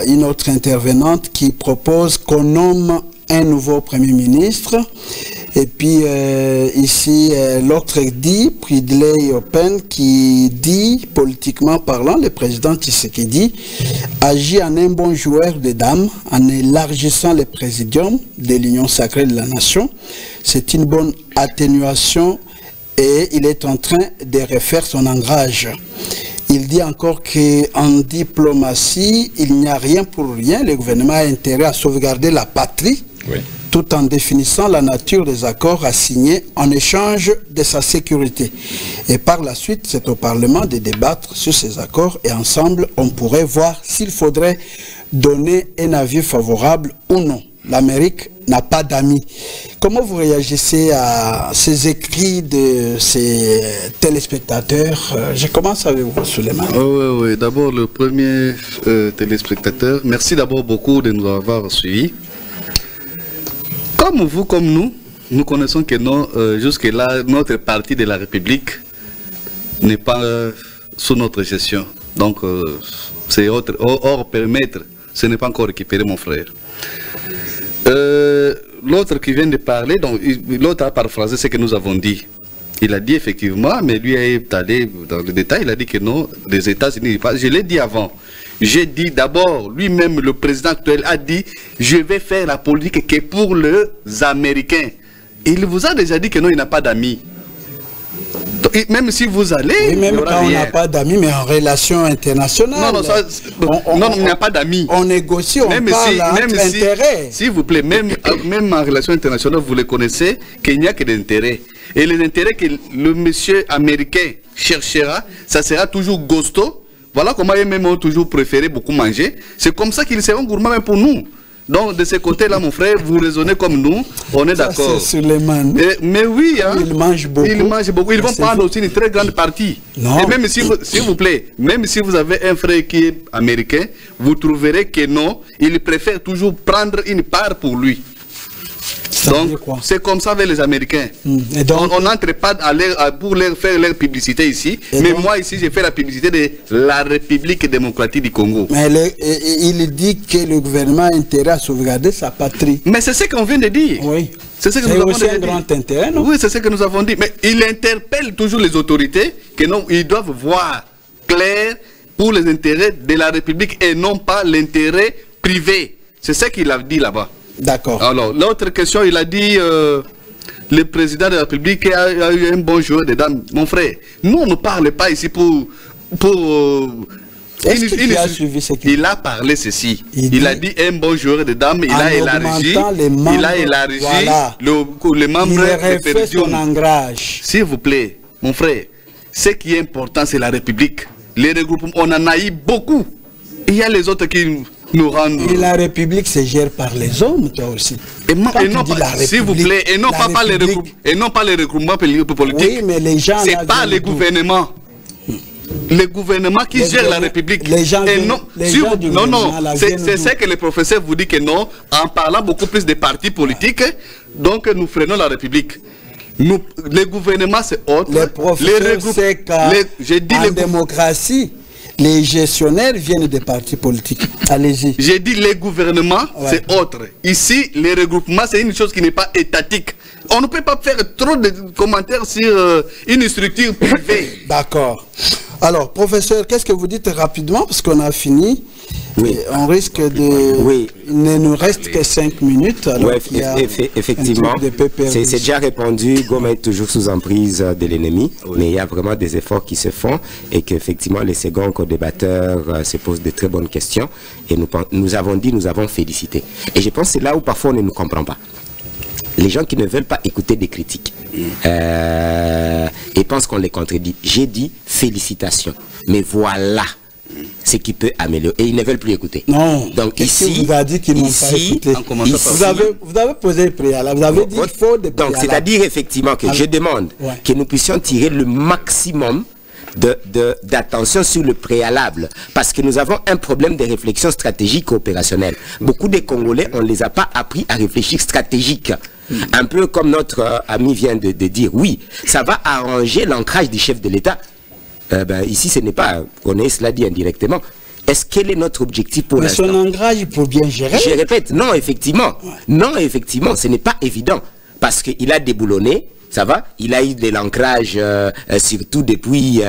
une autre intervenante qui propose qu'on nomme un nouveau Premier ministre. Et puis ici, l'autre dit, Pridley Open, qui dit, politiquement parlant, le président Tshisekedi agit en un bon joueur de dames en élargissant le présidium de l'Union sacrée de la nation. C'est une bonne atténuation et il est en train de refaire son ancrage. Il dit encore qu'en diplomatie, il n'y a rien pour rien. Le gouvernement a intérêt à sauvegarder la patrie, oui, tout en définissant la nature des accords à signer en échange de sa sécurité. Et par la suite, c'est au Parlement de débattre sur ces accords et ensemble, on pourrait voir s'il faudrait donner un avis favorable ou non. L'Amérique n'a pas d'amis. Comment vous réagissez à ces écrits de ces téléspectateurs? Je commence avec vous, Souleymane.
Oui. D'abord, le premier téléspectateur, merci d'abord beaucoup de nous avoir suivis. Comme vous, comme nous connaissons que jusque-là, notre parti de la République n'est pas sous notre gestion. Donc, c'est hors permettre, ce n'est pas encore récupéré, mon frère. L'autre qui vient de parler, l'autre a paraphrasé ce que nous avons dit. Il a dit effectivement, mais lui est allé dans le détail, il a dit que non, les États-Unis, je l'ai dit avant. J'ai dit d'abord, lui-même, le président actuel a dit, je vais faire la politique que pour les Américains. Il vous a déjà dit que non, il n'a pas d'amis. Même si vous allez,
oui, même quand on n'a pas d'amis, mais en relation internationale.
Non, il n'y a pas d'amis.
On négocie, on
même
parle entre intérêts.
S'il vous plaît, même en relation internationale, vous le connaissez, qu'il n'y a que d'intérêts. Et les intérêts que le monsieur américain cherchera, ça sera toujours Gosto. Voilà comment eux-mêmes ont toujours préféré beaucoup manger. C'est comme ça qu'ils seront gourmands même pour nous. Donc, de ce côté-là, mon frère, vous raisonnez comme nous, on est d'accord. Mais oui, hein,
ils mangent beaucoup.
Ils mangent beaucoup. Ils vont prendre aussi une très grande partie.
Non.
Et même si s'il vous plaît, même si vous avez un frère qui est américain, vous trouverez que non, il préfère toujours prendre une part pour lui. Donc, c'est comme ça avec les Américains. On n'entre pas pour leur faire leur publicité ici. Mais donc, moi, ici, j'ai fait la publicité de la République démocratique du Congo.
Mais il dit que le gouvernement a intérêt à sauvegarder sa patrie.
Mais c'est ce qu'on vient de dire.
Oui.
C'est ce que nous avons dit.
Un grand intérêt, non?
Oui, c'est ce que nous avons dit. Mais il interpelle toujours les autorités que non, ils doivent voir clair pour les intérêts de la République et non pas l'intérêt privé. C'est ce qu'il a dit là-bas.
D'accord.
Alors, l'autre question, il a dit le président de la République a eu un bon joueur de dames. Mon frère, nous, on ne parle pas ici pour il a parlé ceci. Il a dit un bon joueur de dames. Il a élargi voilà, les membres de
son ancrage.
S'il vous plaît, mon frère, ce qui est important, c'est la République. Les regroupements, on en a eu beaucoup. Il y a les autres qui nous rendre...
Et la République se gère par les hommes, toi aussi.
Et non, s'il vous plaît, et non pas les regroupements politiques.
Oui, mais les gens...
C'est pas les gouvernements. Les gouvernements qui gèrent la République.
Les gens
non, c'est ce que le professeur vous dit que non, en parlant beaucoup plus des partis politiques, donc nous freinons la République. Nous, les gouvernements, c'est autre.
Les professeurs, c'est qu'en démocratie, les gestionnaires viennent des partis politiques. Allez-y.
J'ai dit les gouvernements, c'est autre. Ici, les regroupements, c'est une chose qui n'est pas étatique. On ne peut pas faire trop de commentaires sur une structure privée.
D'accord. Alors, professeur, qu'est-ce que vous dites rapidement, parce qu'on a fini. Oui. On risque de...
Oui.
Il ne nous reste que 5 minutes. Alors
effectivement, c'est déjà répondu. Goma est toujours sous emprise de l'ennemi, mais il y a vraiment des efforts qui se font et qu'effectivement, les seconds co-débatteurs se posent de très bonnes questions. Et nous avons dit, nous avons félicité. Et je pense que c'est là où parfois on ne nous comprend pas. Les gens qui ne veulent pas écouter des critiques et pensent qu'on les contredit. J'ai dit félicitations, mais voilà ce qui peut améliorer. Et ils ne veulent plus écouter.
Non.
Donc ici,
vous avez dit qu'ils n'ont pas écouté. Vous avez posé le préalable. Vous avez dit qu'il faut des préalables.
Donc c'est-à-dire effectivement que je demande que nous puissions tirer le maximum d'attention sur le préalable, parce que nous avons un problème de réflexion stratégique et opérationnelle. Beaucoup des Congolais, on ne les a pas appris à réfléchir stratégique. Un peu comme notre ami vient de dire, oui, ça va arranger l'ancrage du chef de l'État. Ici, ce n'est pas, on est cela dit indirectement. Quel est notre objectif pour l'instant?
Mais son ancrage pour bien gérer.
Je répète, non, effectivement. Non, effectivement, ce n'est pas évident, parce qu'il a déboulonné. Ça va? Il a eu de l'ancrage, surtout depuis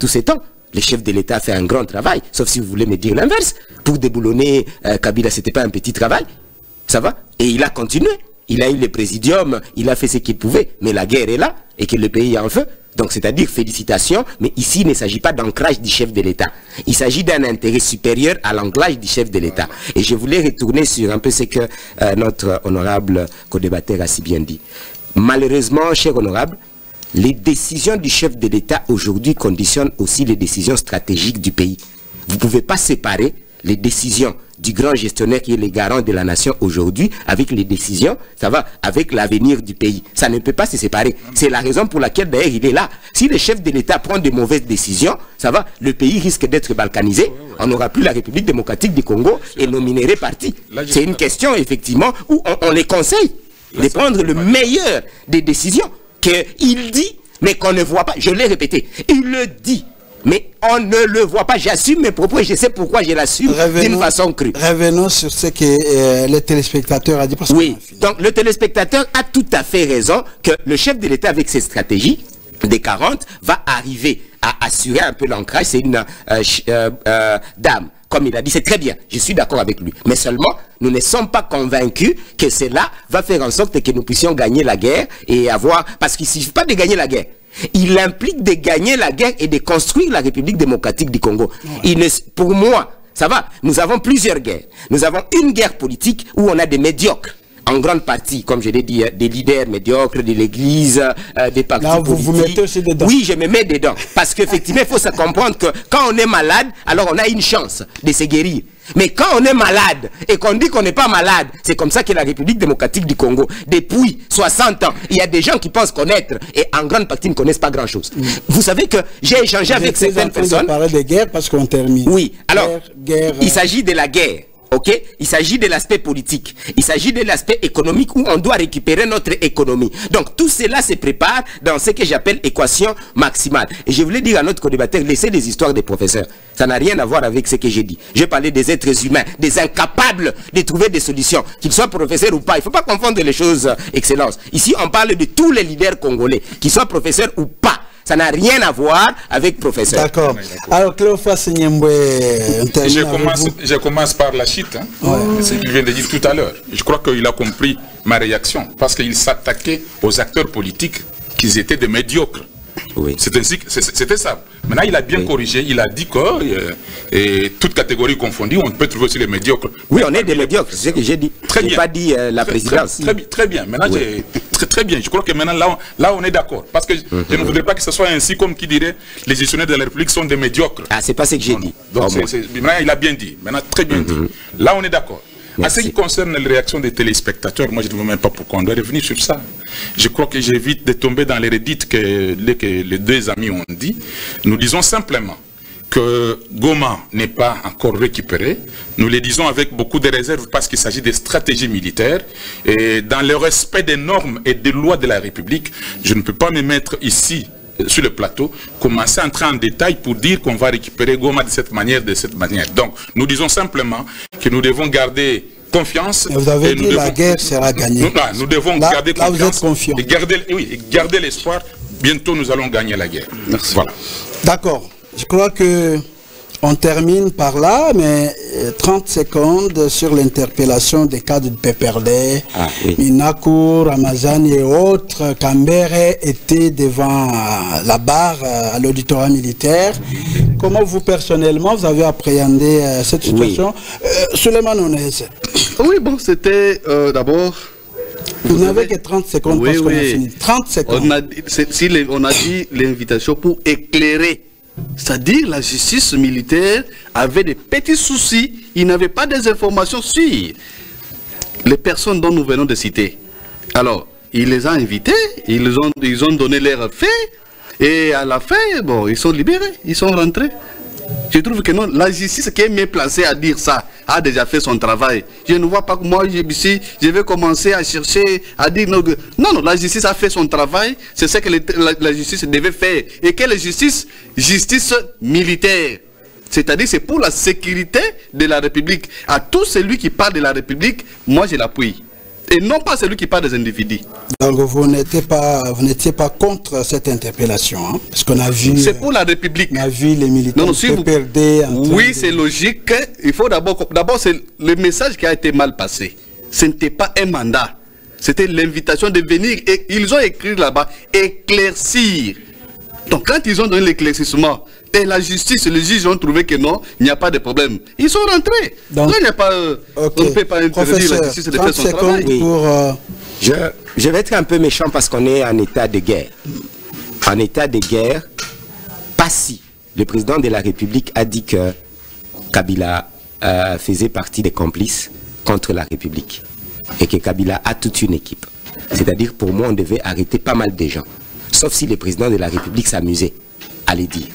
tous ces temps. Le chef de l'État fait un grand travail, sauf si vous voulez me dire l'inverse. Pour déboulonner Kabila, ce n'était pas un petit travail. Ça va? Et il a continué. Il a eu le présidium, il a fait ce qu'il pouvait. Mais la guerre est là et que le pays est en feu. Donc, c'est-à-dire félicitations, mais ici, il ne s'agit pas d'ancrage du chef de l'État. Il s'agit d'un intérêt supérieur à l'ancrage du chef de l'État. Et je voulais retourner sur un peu ce que notre honorable co-débatteur a si bien dit. Malheureusement, cher honorable, les décisions du chef de l'État aujourd'hui conditionnent aussi les décisions stratégiques du pays. Vous ne pouvez pas séparer les décisions du grand gestionnaire qui est le garant de la nation aujourd'hui avec les décisions, ça va, avec l'avenir du pays. Ça ne peut pas se séparer. C'est la raison pour laquelle d'ailleurs il est là. Si le chef de l'État prend de mauvaises décisions, ça va, le pays risque d'être balkanisé. On n'aura plus la République démocratique du Congo et nos minéraux partis. C'est une question effectivement où on les conseille de prendre le meilleur des décisions qu'il dit, mais qu'on ne voit pas. Je l'ai répété, il le dit, mais on ne le voit pas. J'assume mes propos et je sais pourquoi je l'assume d'une façon crue.
Revenons sur ce que le téléspectateur a dit.
Oui, donc le téléspectateur a tout à fait raison que le chef de l'État avec ses stratégies des 40 va arriver à assurer un peu l'ancrage. C'est une dame. Comme il a dit, c'est très bien, je suis d'accord avec lui. Mais seulement, nous ne sommes pas convaincus que cela va faire en sorte que nous puissions gagner la guerre et avoir... Parce qu'il ne suffit pas de gagner la guerre. Il implique de gagner la guerre et de construire la République démocratique du Congo. Pour moi, ça va, nous avons plusieurs guerres. Nous avons une guerre politique où on a des médiocres. En grande partie, comme je l'ai dit, des leaders médiocres de l'Église, des partis politiques.
Vous mettez aussi dedans.
Oui, je me mets dedans. Parce qu'effectivement, il faut se comprendre que quand on est malade, alors on a une chance de se guérir. Mais quand on est malade et qu'on dit qu'on n'est pas malade, c'est comme ça que la République démocratique du Congo, depuis 60 ans, il y a des gens qui pensent connaître et en grande partie ne connaissent pas grand-chose. Vous savez que j'ai échangé avec certaines personnes.
On parler de guerre parce qu'on termine.
Oui, alors, il s'agit de la guerre. Ok, il s'agit de l'aspect politique, il s'agit de l'aspect économique où on doit récupérer notre économie. Donc tout cela se prépare dans ce que j'appelle équation maximale. Et je voulais dire à notre co-débatteur, laissez les histoires des professeurs. Ça n'a rien à voir avec ce que j'ai dit. Je parlais des êtres humains, des incapables de trouver des solutions, qu'ils soient professeurs ou pas. Il ne faut pas confondre les choses, Excellence. Ici, on parle de tous les leaders congolais, qu'ils soient professeurs ou pas. Ça n'a rien à voir avec professeur.
D'accord. Alors, Cléophas Nyembwe,
je commence par la chute. Hein. Ce qu'il vient de dire tout à l'heure. Je crois qu'il a compris ma réaction. Parce qu'il s'attaquait aux acteurs politiques qu'ils étaient des médiocres. Oui. C'était ça. Maintenant, il a bien corrigé. Il a dit que, toute catégorie confondue, on peut trouver aussi les médiocres.
Oui, on est des médiocres. C'est ce que j'ai dit.
Très bien.
Je n'ai pas dit la présidence.
Très bien. Maintenant, Très bien. Je crois que maintenant, là on est d'accord. Parce que je ne voudrais pas que ce soit ainsi comme qui dirait les gestionnaires de la République sont des médiocres.
Ah, c'est pas ce que j'ai dit.
Donc, maintenant, il a bien dit. Maintenant, très bien dit. Là, on est d'accord. En ce qui concerne les réactions des téléspectateurs, moi je ne vois même pas pourquoi on doit revenir sur ça. Je crois que j'évite de tomber dans les redites que les deux amis ont dit. Nous disons simplement que Goma n'est pas encore récupéré. Nous le disons avec beaucoup de réserves parce qu'il s'agit de stratégies militaires. Et dans le respect des normes et des lois de la République, je ne peux pas me mettre ici sur le plateau, commencer à entrer en détail pour dire qu'on va récupérer Goma de cette manière, Donc, nous disons simplement que nous devons garder confiance.
Mais vous avez dit la guerre sera gagnée.
Nous devons garder confiance.
Vous êtes confiant.
Et garder l'espoir. Bientôt, nous allons gagner la guerre.
Merci.
Voilà.
D'accord. Je crois que on termine par là, mais 30 secondes sur l'interpellation des cadres du PPRD. Minakour, Ramazani et autres. Kambere étaient devant la barre à l'auditorat militaire. Comment vous, personnellement, vous avez appréhendé cette situation? Suleiman Onese.
Oui, bon, c'était d'abord...
Vous n'avez que 30 secondes parce qu'on a fini. 30 secondes.
On a dit l'invitation pour éclairer. C'est-à-dire la justice militaire avait des petits soucis, il n'avait pas des informations sur les personnes dont nous venons de citer. Alors, il les a invités, ils ont donné leur fait, et à la fin, bon, ils sont libérés, ils sont rentrés. Je trouve que non, la justice qui est mieux placée à dire ça a déjà fait son travail. Je ne vois pas que moi, je vais commencer à chercher, à dire non, non, la justice a fait son travail, c'est ce que la justice devait faire. Et quelle justice? Justice militaire. C'est-à-dire c'est pour la sécurité de la République. À tout celui qui parle de la République, moi je l'appuie. Et non pas celui qui parle des individus.
Donc vous n'étiez pas contre cette interpellation, hein? Parce qu'on a vu...
C'est pour la République.
On a vu les militaires PPRD...
Oui, c'est logique. Il faut d'abord c'est le message qui a été mal passé. Ce n'était pas un mandat. C'était l'invitation de venir. Et ils ont écrit là-bas, éclaircir. Donc quand ils ont donné l'éclaircissement, et la justice, les juges ont trouvé que non, il n'y a pas de problème. Ils sont rentrés. Donc, là, il n'y a pas, on ne peut pas interdire la justice de faire son travail.
Pour, je vais être un peu méchant parce qu'on est en état de guerre. En état de guerre, pas si. Le président de la République a dit que Kabila faisait partie des complices contre la République. Et que Kabila a toute une équipe. C'est-à-dire, pour moi, on devait arrêter pas mal de gens. Sauf si le président de la République s'amusait à les dire.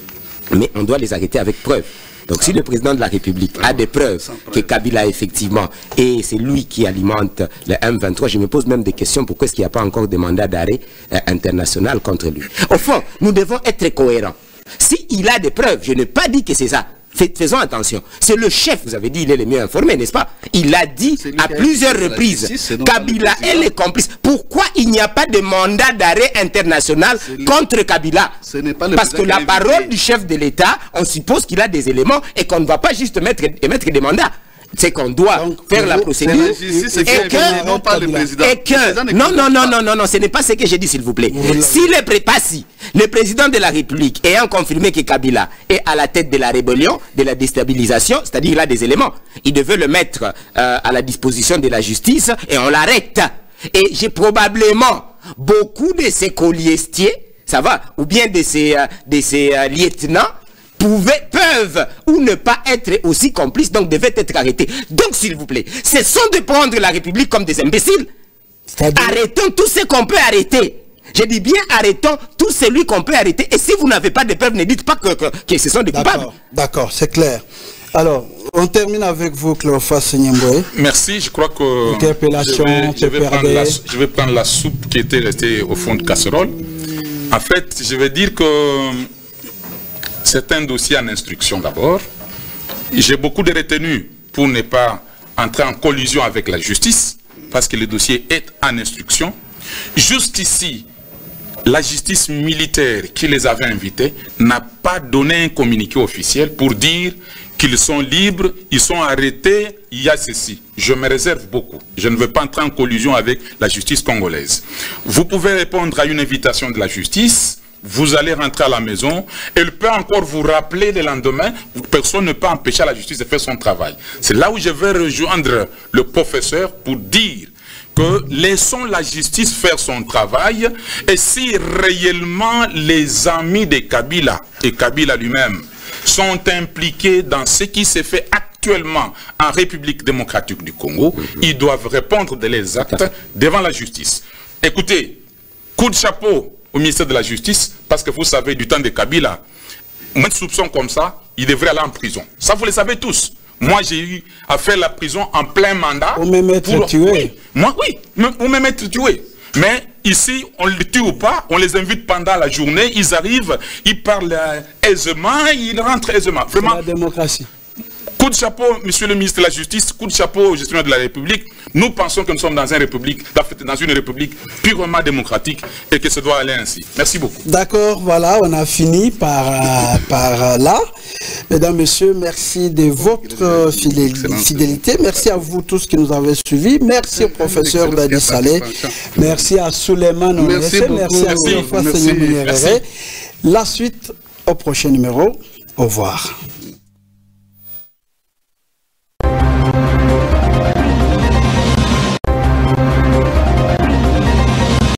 Mais on doit les arrêter avec preuves. Donc si le président de la République a des preuves que Kabila effectivement, et c'est lui qui alimente le M23, je me pose même des questions, pourquoi est-ce qu'il n'y a pas encore de mandat d'arrêt international contre lui? Au fond, nous devons être cohérents. S'il a des preuves, je n'ai pas dit que c'est ça. Faisons attention. C'est le chef, vous avez dit, il est le mieux informé, n'est-ce pas? Il a dit à plusieurs reprises, Kabila est le complice. Pourquoi il n'y a pas de mandat d'arrêt international contre Kabila? Parce que la parole du chef de l'État, on suppose qu'il a des éléments et qu'on ne va pas juste émettre des mandats. C'est qu'on doit faire la procédure et que non, ce n'est pas ce que j'ai dit, s'il vous plaît. Si le président de la République ayant confirmé que Kabila est à la tête de la rébellion, de la déstabilisation, c'est-à-dire il a des éléments, il devait le mettre à la disposition de la justice et on l'arrête. Et j'ai probablement beaucoup de ces coliestiers, ça va, ou bien de ces lieutenants, peuvent ou ne pas être aussi complices, donc devaient être arrêtés. Donc, s'il vous plaît, cessons de prendre la République comme des imbéciles. Arrêtons tout ce qu'on peut arrêter. Je dis bien arrêtons tout celui qu'on peut arrêter. Et si vous n'avez pas de preuves, ne dites pas que ce sont des coupables.
D'accord, c'est clair. Alors, on termine avec vous, Cléophas Nyemboé.
Merci, je crois que je vais prendre la soupe qui était restée au fond de casserole. En fait, je vais dire que c'est un dossier en instruction d'abord. J'ai beaucoup de retenues pour ne pas entrer en collision avec la justice, parce que le dossier est en instruction. Juste ici, la justice militaire qui les avait invités n'a pas donné un communiqué officiel pour dire qu'ils sont libres, ils sont arrêtés, il y a ceci. Je me réserve beaucoup. Je ne veux pas entrer en collision avec la justice congolaise. Vous pouvez répondre à une invitation de la justice. Vous allez rentrer à la maison, elle peut encore vous rappeler le lendemain, personne ne peut empêcher la justice de faire son travail. C'est là où je vais rejoindre le professeur pour dire que laissons la justice faire son travail, et si réellement les amis de Kabila et Kabila lui-même sont impliqués dans ce qui s'est fait actuellement en République démocratique du Congo, ils doivent répondre de leurs actes devant la justice. Écoutez, coup de chapeau au ministère de la Justice, parce que vous savez, du temps de Kabila, moins de soupçons comme ça, il devrait aller en prison. Ça, vous le savez tous. Moi, j'ai eu à faire la prison en plein mandat.
Ou même être tué.
Oui, moi, oui, ou même être tué. Mais ici, on le tue ou pas, on les invite pendant la journée, ils arrivent, ils parlent aisément, ils rentrent aisément. Vraiment,
la démocratie.
Coup de chapeau, monsieur le ministre de la Justice, coup de chapeau au gestionnaire de la République. Nous pensons que nous sommes dans une république purement démocratique et que ça doit aller ainsi. Merci beaucoup.
D'accord, voilà, on a fini par là. Mesdames, Messieurs, merci de votre fidélité. Merci à vous tous qui nous avez suivis. Merci au professeur Dadi Saleh. Merci à Suleiman. Merci à Seigneur. La suite au prochain numéro. Au revoir.